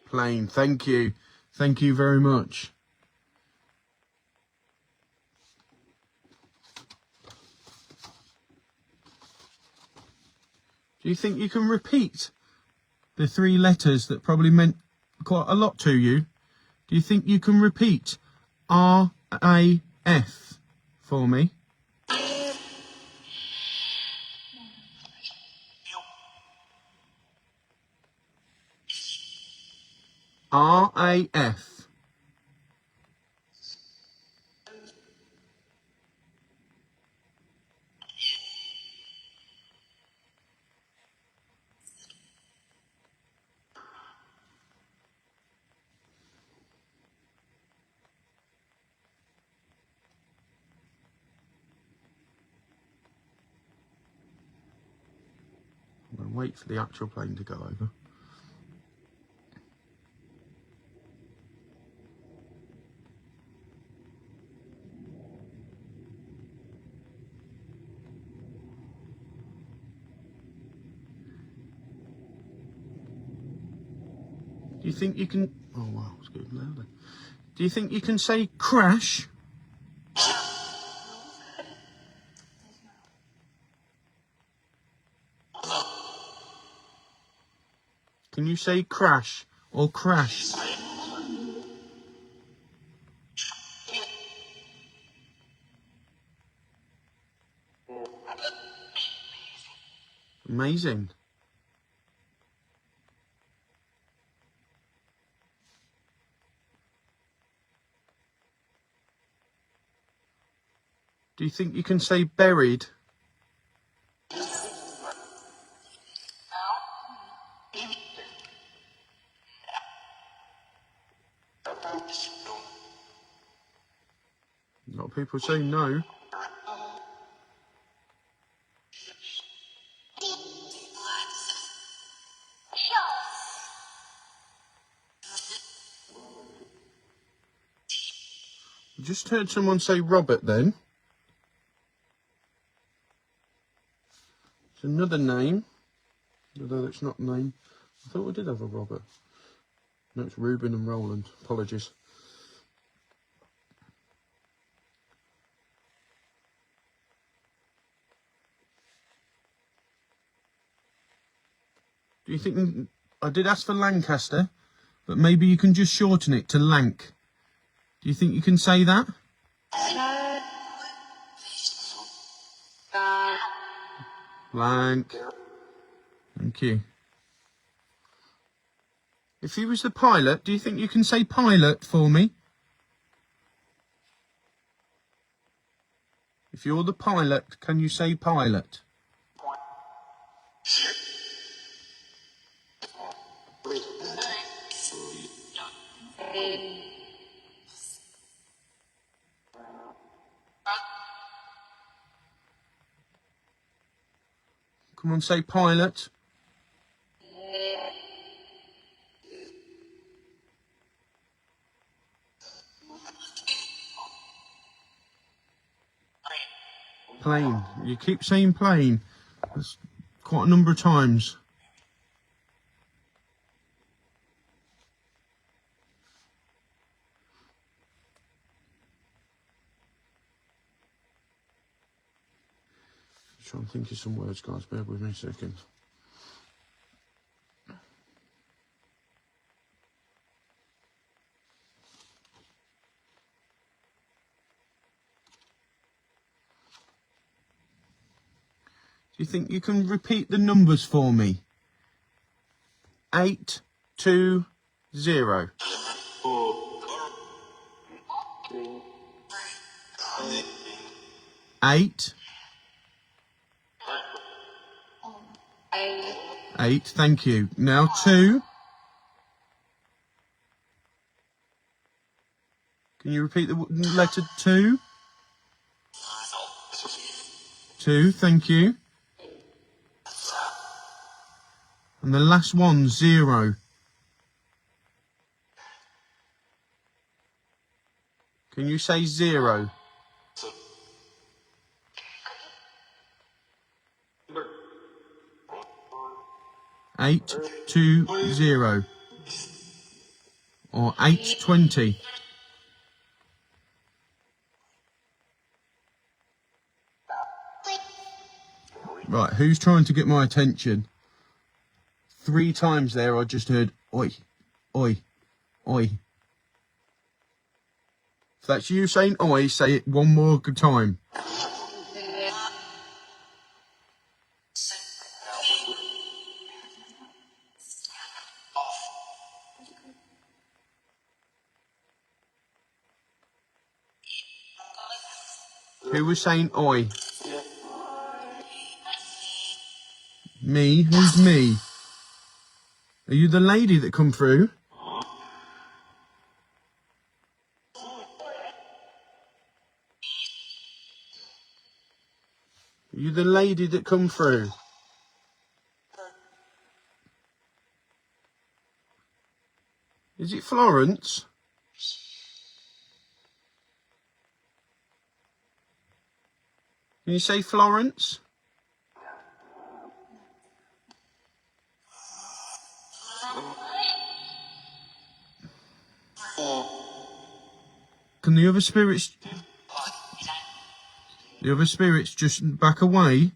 Plane, thank you. Thank you very much. Do you think you can repeat the three letters that probably meant quite a lot to you? Do you think you can repeat R-A-F for me? R-A-F. I'm going to wait for the actual plane to go over. Do you think you can... Oh, wow, it's getting louder. Do you think you can say crash? Can you say crash or crash? Amazing. Do you think you can say buried? A lot of people say no. just heard someone say Robert then. It's another name, although it's not a name. I thought we did have a Robert. No, it's Ruben and Roland. Apologies. Do you think... I did ask for Lancaster, but maybe you can just shorten it to Lank. Do you think you can say that? Lank. Thank you. If he was the pilot, do you think you can say pilot for me? If you're the pilot, can you say pilot? Come on, say pilot. Plane. You keep saying plane. That's quite a number of times. Just trying to think of some words, guys. Bear with me a second. Do you think you can repeat the numbers for me? 8, 2, 0. 8. 8, thank you. Now 2. Can you repeat the letter 2? 2, thank you. And the last one, 0. Can you say 0? Eight, 2, 0. Or 820. Right, who's trying to get my attention? 3 times there I just heard oi, oi, oi. If that's you saying oi, say it one more good time. Who was saying oi? Me? Who's me? Are you the lady that come through? Are you the lady that come through? Is it Florence? Can you say Florence? Can the other spirits just back away?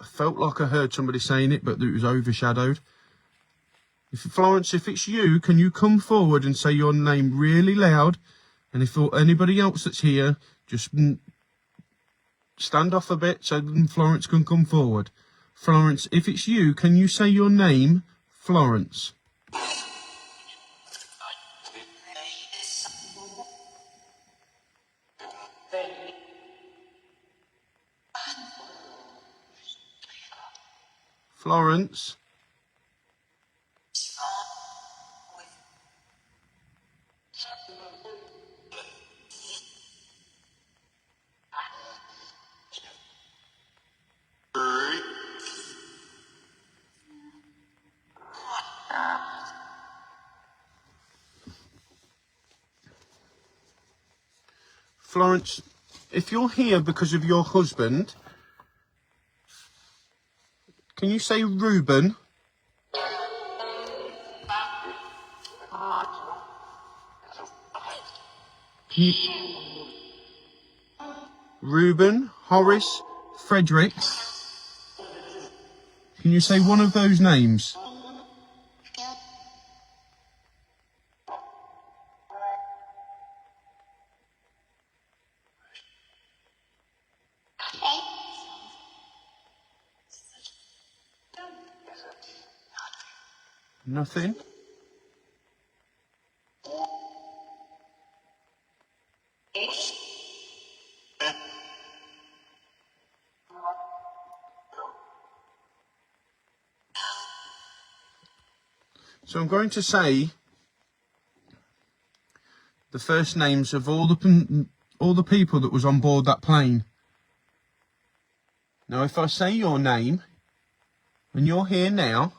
I felt like I heard somebody saying it, but it was overshadowed. Florence, if it's you, can you come forward and say your name really loud? And if anybody else that's here, just stand off a bit so Florence can come forward. Florence, if it's you, can you say your name, Florence? Florence? Florence, if you're here because of your husband, can you say Reuben? Reuben, Horace, Frederick. Can you say one of those names? Nothing? So I'm going to say the first names of all the people that was on board that plane. Now, if I say your name and you're here now,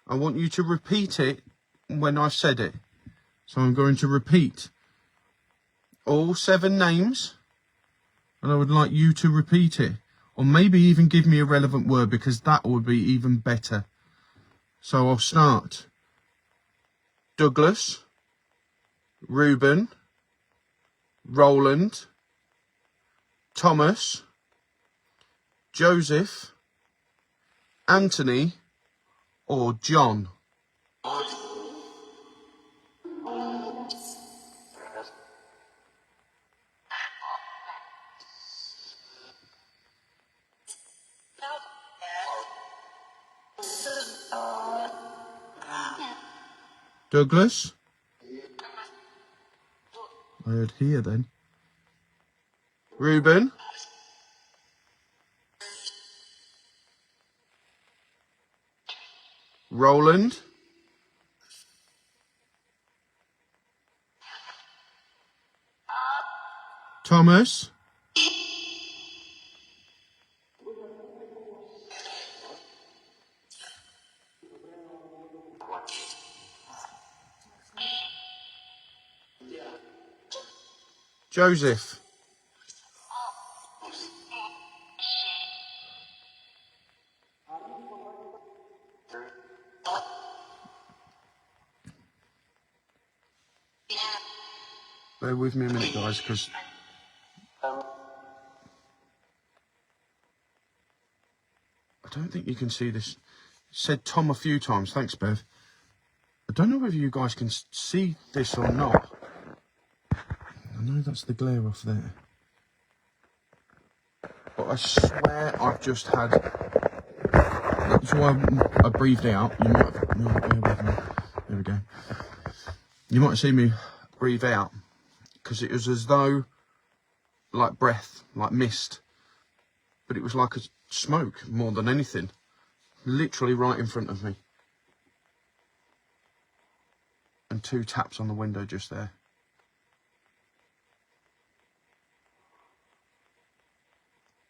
I want you to repeat it when I've said it. So I'm going to repeat all 7 names, and I would like you to repeat it, or maybe even give me a relevant word, because that would be even better. So I'll start. Douglas, Reuben, Roland, Thomas, Joseph, Anthony, or John. Douglas? I heard here then. Reuben? Roland? Thomas? Joseph? Bear with me a minute, guys, because I don't think you can see this. It said Tom a few times. Thanks, Bev. I don't know whether you guys can see this or not. I know that's the glare off there. But I swear I've just had... That's why I breathed out. You might... There we go. You might see me breathe out, because it was as though, like breath, like mist. But it was like a smoke more than anything. Literally right in front of me. And 2 taps on the window just there.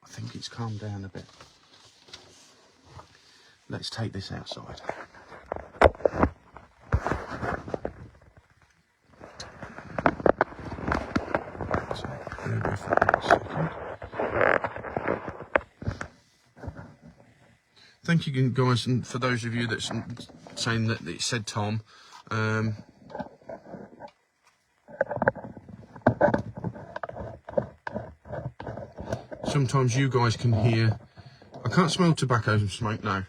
I think it's calmed down a bit. Let's take this outside. So, bear with me a second. Thank you guys, and for those of you that's saying that it said Tom. Sometimes you guys can hear, I can't smell tobacco and smoke now.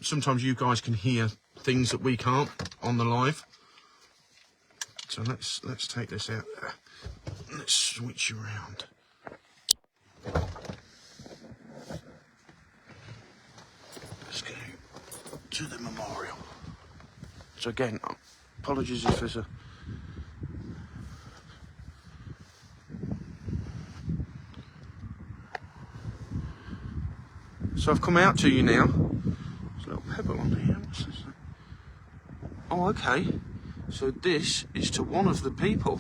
Sometimes you guys can hear things that we can't on the live. So let's take this out there. Let's switch around. Let's go to the memorial. So again, apologies if there's a... So I've come out to you now. There's a little pebble on here. What's this? Oh, okay. So this is to one of the people.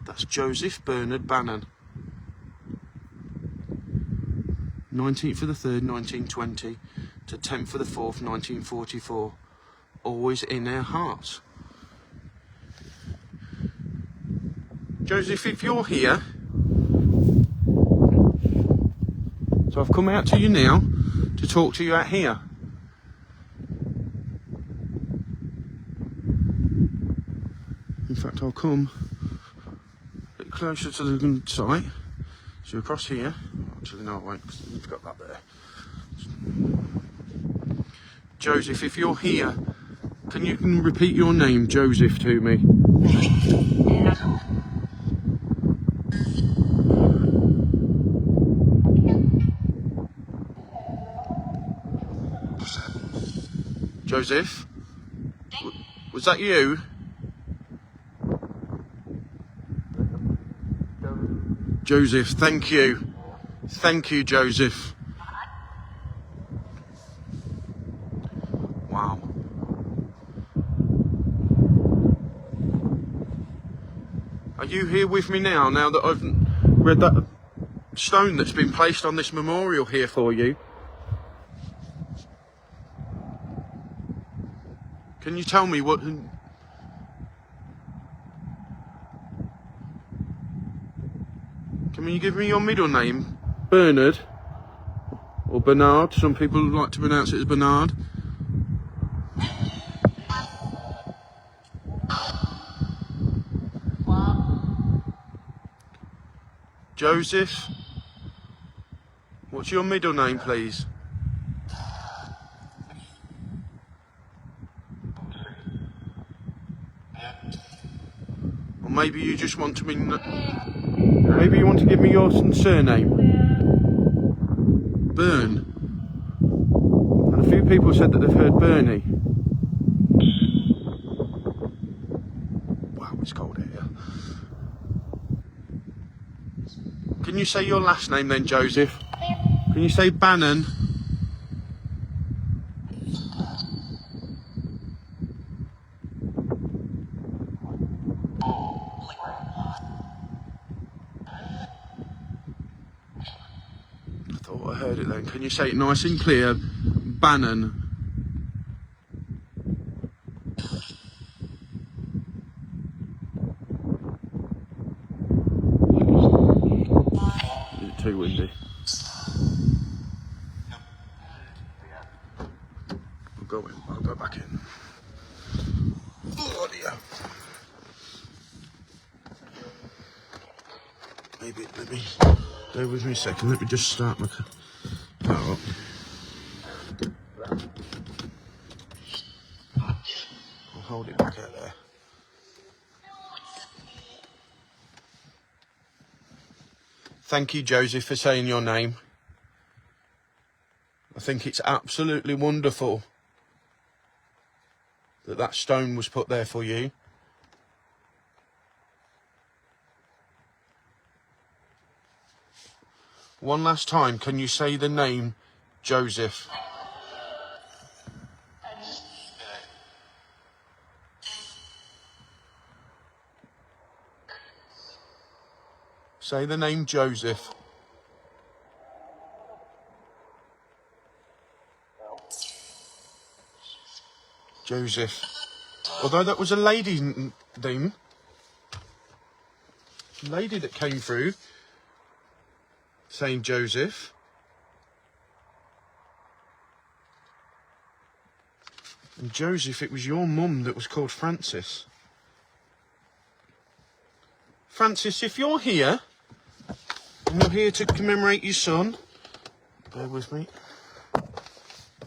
That's Joseph Bernard Bannon. 19th of the 3rd, 1920 to 10th of the 4th, 1944. Always in our hearts. Joseph, if you're here, so I've come out to you now to talk to you out here. In fact, I'll come a bit closer to the site. So across here. Actually, no, I won't, because we've got that there. Joseph, if you're here, can you repeat your name, Joseph, to me? Joseph? Was that you? Joseph, thank you. Thank you, Joseph. Wow. Are you here with me now that I've read that stone that's been placed on this memorial here for you? Can you tell me what... Can you give me your middle name? Bernard? Or Bernard? Some people like to pronounce it as Bernard. Joseph? What's your middle name, please? Or maybe you just want to maybe you want to give me your surname. Byrne. And a few people said that they've heard Bernie. Wow, it's cold here. Can you say your last name then, Joseph? Can you say Bannon? I thought I heard it then. Can you say it nice and clear? Bannon. Is it too windy? I'll go back in. Oh dear. Maybe, let me, bear with me a second, let me just start my power up. I'll hold it back out there. Thank you, Josie, for saying your name. I think it's absolutely wonderful that that stone was put there for you. One last time, can you say the name Joseph? Say the name Joseph. Joseph. Although that was a lady name. Lady that came through saying Joseph. And Joseph, it was your mum that was called Francis. Francis, if you're here, and you're here to commemorate your son, bear with me.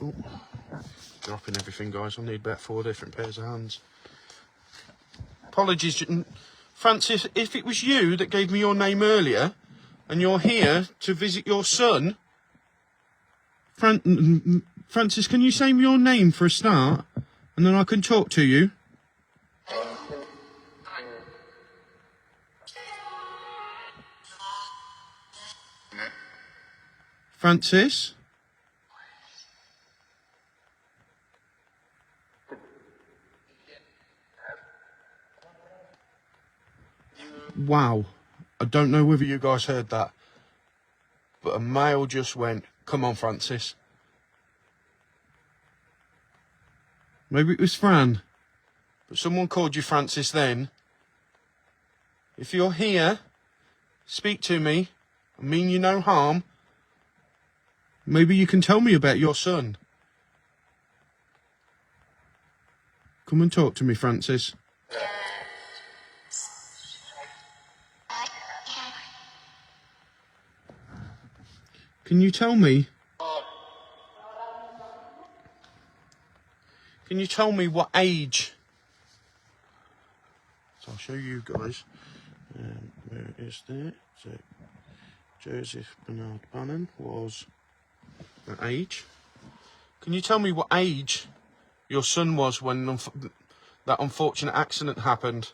Ooh, dropping everything, guys. I'll need about 4 different pairs of hands. Apologies, Francis, if it was you that gave me your name earlier, and you're here to visit your son, Francis, can you say your name for a start, and then I can talk to you? Francis? Wow. I don't know whether you guys heard that, but a male just went, "Come on, Francis." Maybe it was Fran, but someone called you Francis then. If you're here, speak to me. I mean you no harm. Maybe you can tell me about your son. Come and talk to me, Francis. Can you tell me? Can you tell me what age? So I'll show you guys. Where is that? So Joseph Bernard Bannon was that age. Can you tell me what age your son was when that unfortunate accident happened?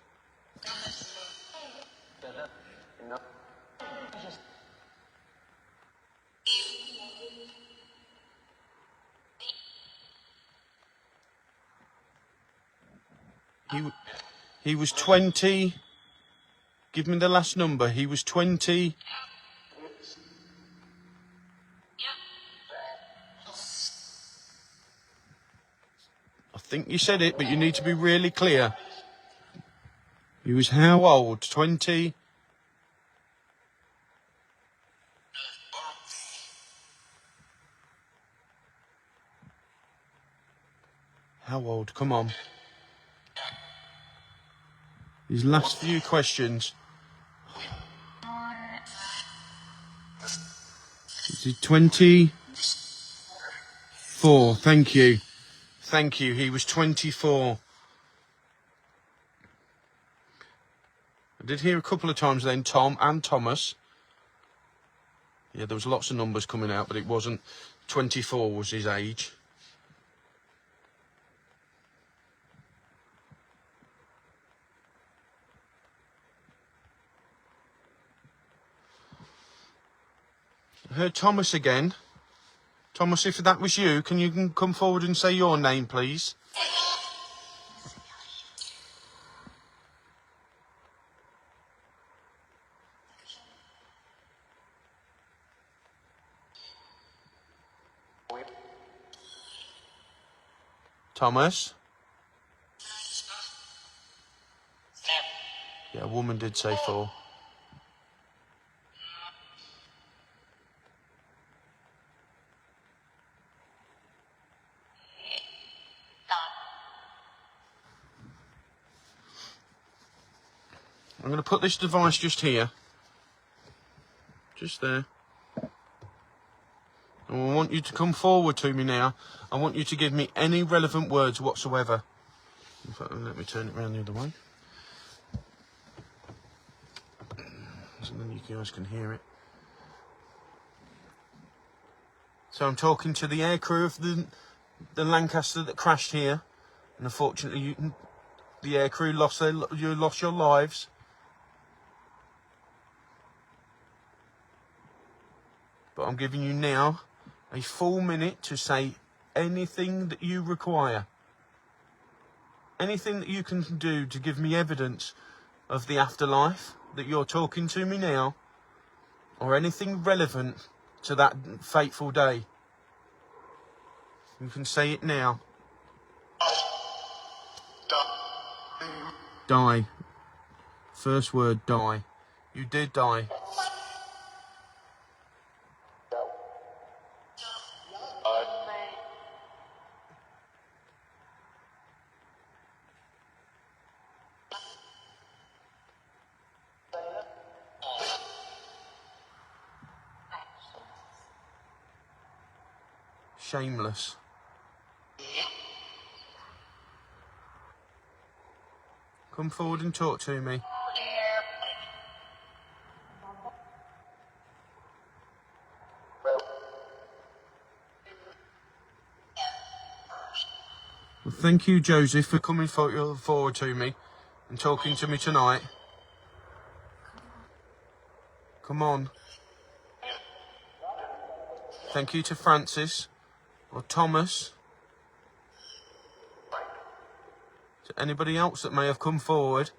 He was 20. Give me the last number. He was 20. I think you said it, but you need to be really clear. He was how old? 20? How old? Come on. These last few questions. Is he 24? Thank you. Thank you. He was 24. I did hear a couple of times then Tom and Thomas. Yeah, there was lots of numbers coming out, but it wasn't. 24 was his age. I heard Thomas again. Thomas, if that was you, can you come forward and say your name, please? Thomas? Yeah, a woman did say 4. I'm going to put this device just here. Just there. And I want you to come forward to me now. I want you to give me any relevant words whatsoever. In fact, let me turn it around the other way. So then you guys can hear it. So I'm talking to the aircrew of the Lancaster that crashed here. And unfortunately, the aircrew lost your lives. But I'm giving you now a full minute to say anything that you require. Anything that you can do to give me evidence of the afterlife that you're talking to me now, or anything relevant to that fateful day. You can say it now. Die. First word, die. You did die. Shameless. Come forward and talk to me. Well, thank you, Joseph, for coming forward to me and talking to me tonight. Come on. Thank you to Francis or Thomas. To anybody else that may have come forward.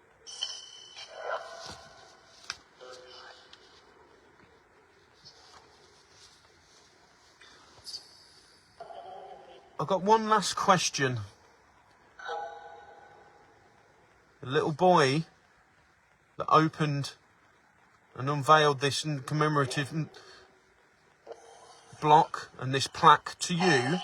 I've got one last question. The little boy that opened and unveiled this commemorative block and this plaque to you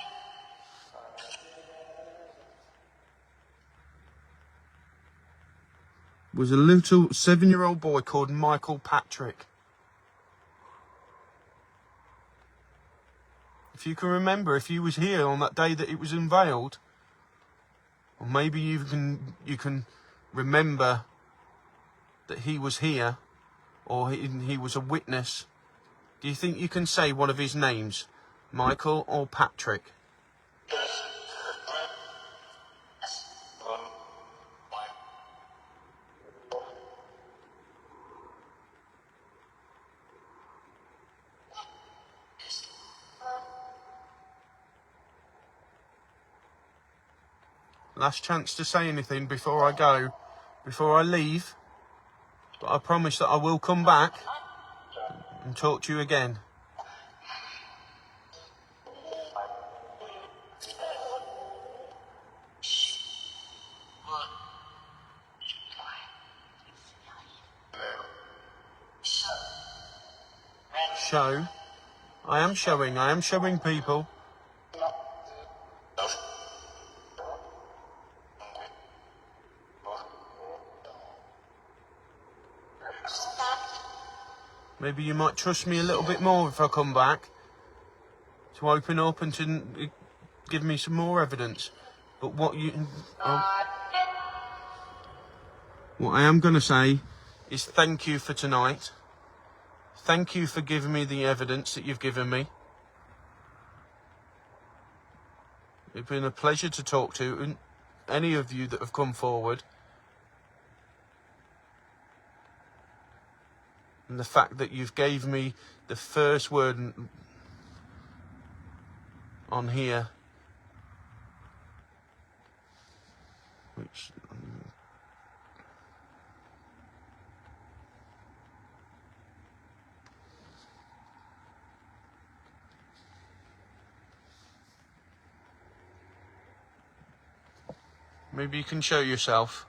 was a little 7-year-old boy called Michael Patrick. If you can remember, if you was here on that day that it was unveiled, or maybe you can remember that he was here, or he was a witness, do you think you can say one of his names, Michael or Patrick? Last chance to say anything before I go, before I leave, but I promise that I will come back and talk to you again. Show. I am showing people. Maybe you might trust me a little bit more if I come back to open up and to give me some more evidence. But what I am going to say is thank you for tonight. Thank you for giving me the evidence that you've given me. It's been a pleasure to talk to any of you that have come forward. And the fact that you've gave me the first word on here, which maybe you can show yourself.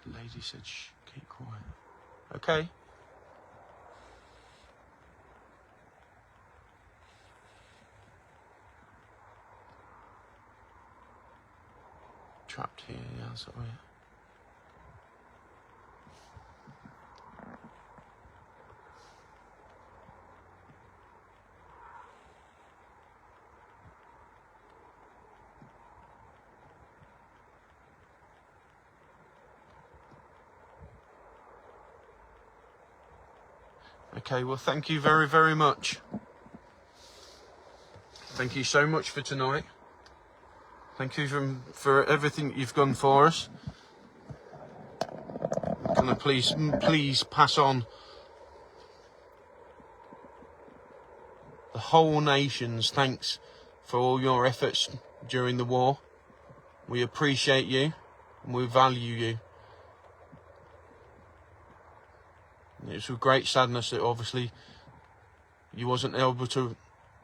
The lady said, shh, keep quiet. Okay. Trapped here, yeah, that's what we... Okay, well, thank you very, very much. Thank you so much for tonight. Thank you for everything you've done for us. Can I please pass on the whole nation's thanks for all your efforts during the war. We appreciate you and we value you. It's with great sadness that obviously you wasn't able to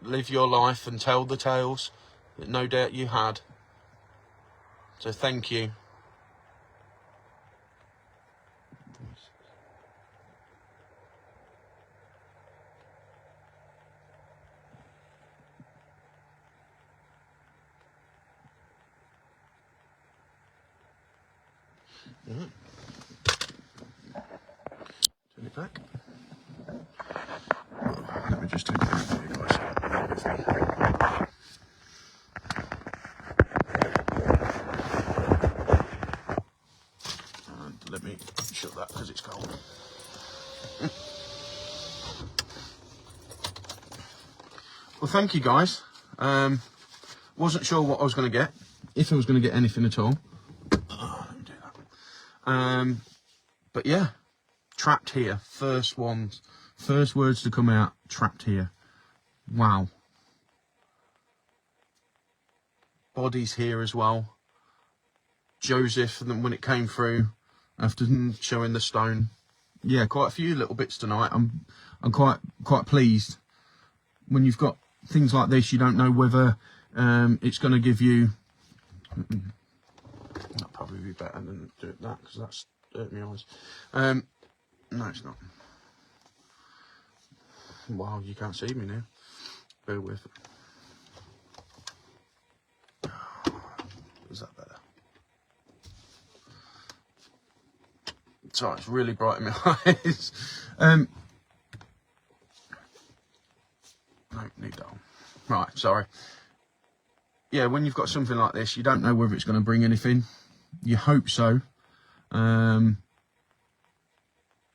live your life and tell the tales that no doubt you had. So thank you. Right. Turn it back. Let me just take it back for you guys. And let me shut that because it's cold. Well, thank you guys. Wasn't sure what I was going to get, if I was going to get anything at all. Let me do that. But yeah, trapped here. First words to come out. Trapped here. Wow. Bodies here as well. Joseph, and then when it came through after showing the stone. Yeah, quite a few little bits tonight. I'm quite pleased. When you've got things like this, you don't know whether it's going to give you. That'll probably be better than do it that, because that's hurt my eyes. No, it's not. Wow, you can't see me now. Bear with. Is that better? Sorry, it's really bright in my eyes. No, need that on. Right, sorry. Yeah, when you've got something like this, you don't know whether it's going to bring anything. You hope so.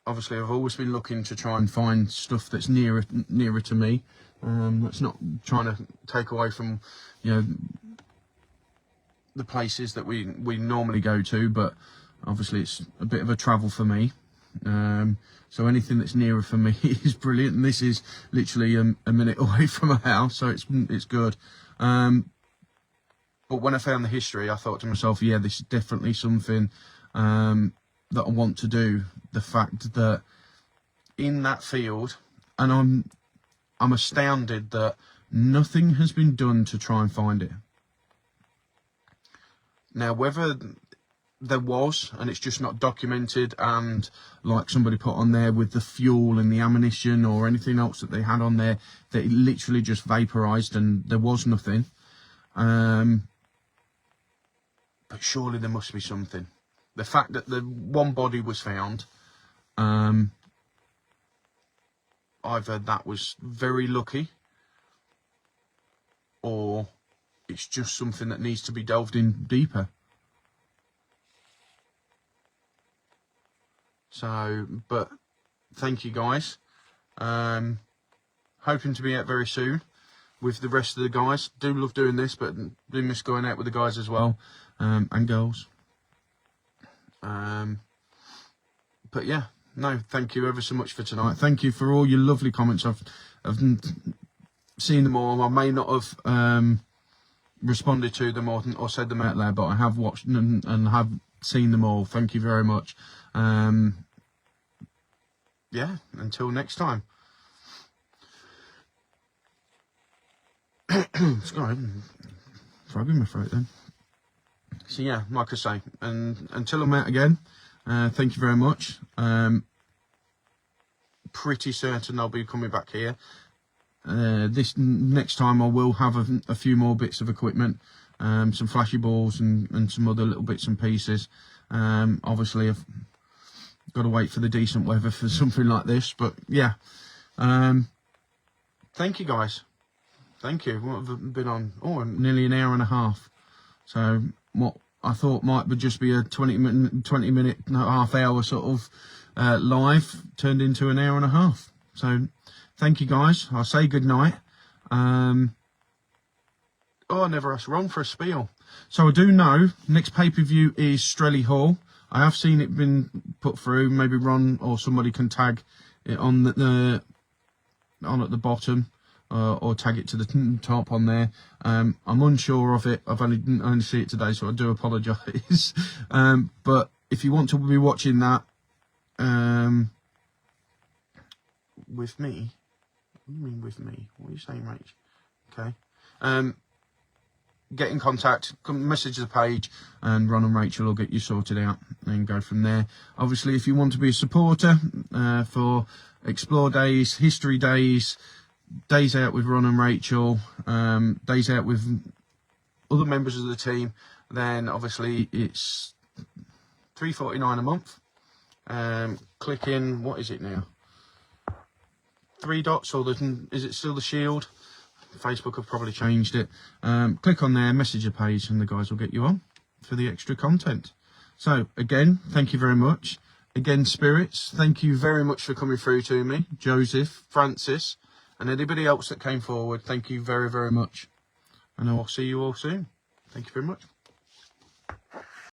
Obviously, I've always been looking to try and find stuff that's nearer to me. That's not trying to take away from, you know, the places that we normally go to, but obviously it's a bit of a travel for me. So anything that's nearer for me is brilliant. And this is literally a minute away from my house, so it's good. But when I found the history, I thought to myself, yeah, this is definitely something that I want to do. The fact that in that field, and I'm astounded that nothing has been done to try and find it. Now, whether there was, and it's just not documented, and like somebody put on there with the fuel and the ammunition or anything else that they had on there, that it literally just vaporized and there was nothing. But surely there must be something. The fact that the one body was found, either that was very lucky, or it's just something that needs to be delved in deeper. So, but thank you guys. Hoping to be out very soon with the rest of the guys. Do love doing this, but do miss going out with the guys as well, and girls. But yeah, no, thank you ever so much for tonight. Thank you for all your lovely comments. I've seen them all. I may not have responded to them or said them out loud, but I have watched and have seen them all. Thank you very much. Yeah, until next time. Sorry, frog in my throat then. So yeah, like I say, and until I'm out again, thank you very much. Pretty certain I'll be coming back here. This next time I will have a few more bits of equipment, some flashy balls and some other little bits and pieces. Obviously I've got to wait for the decent weather for something like this, but yeah. Thank you guys. Thank you. What have I been on? Oh, nearly an hour and a half. So what I thought might just be a 20 minute, half hour sort of live turned into an hour and a half. So thank you guys. I'll say good night. Oh, I never asked Ron for a spiel. So I do know next pay-per-view is Strelly Hall. I have seen it been put through. Maybe Ron or somebody can tag it on at the bottom. Or tag it to the top on there. I'm unsure of it. I've only see it today, so I do apologise. But if you want to be watching that with me, what do you mean with me? What are you saying, Rach? Okay. Get in contact, come message the page, and Ron and Rachel will get you sorted out and go from there. Obviously, if you want to be a supporter for Explore Days, History Days, days out with Ron and Rachel, days out with other members of the team, then obviously it's $3.49 a month. Click in, what is it now? 3 dots, or is it still the shield? Facebook have probably changed it. Click on there, message a page, and the guys will get you on for the extra content. So again, thank you very much. Again, spirits, thank you very much for coming through to me. Joseph, Francis, and anybody else that came forward, thank you very, very much. And I'll see you all soon. Thank you very much.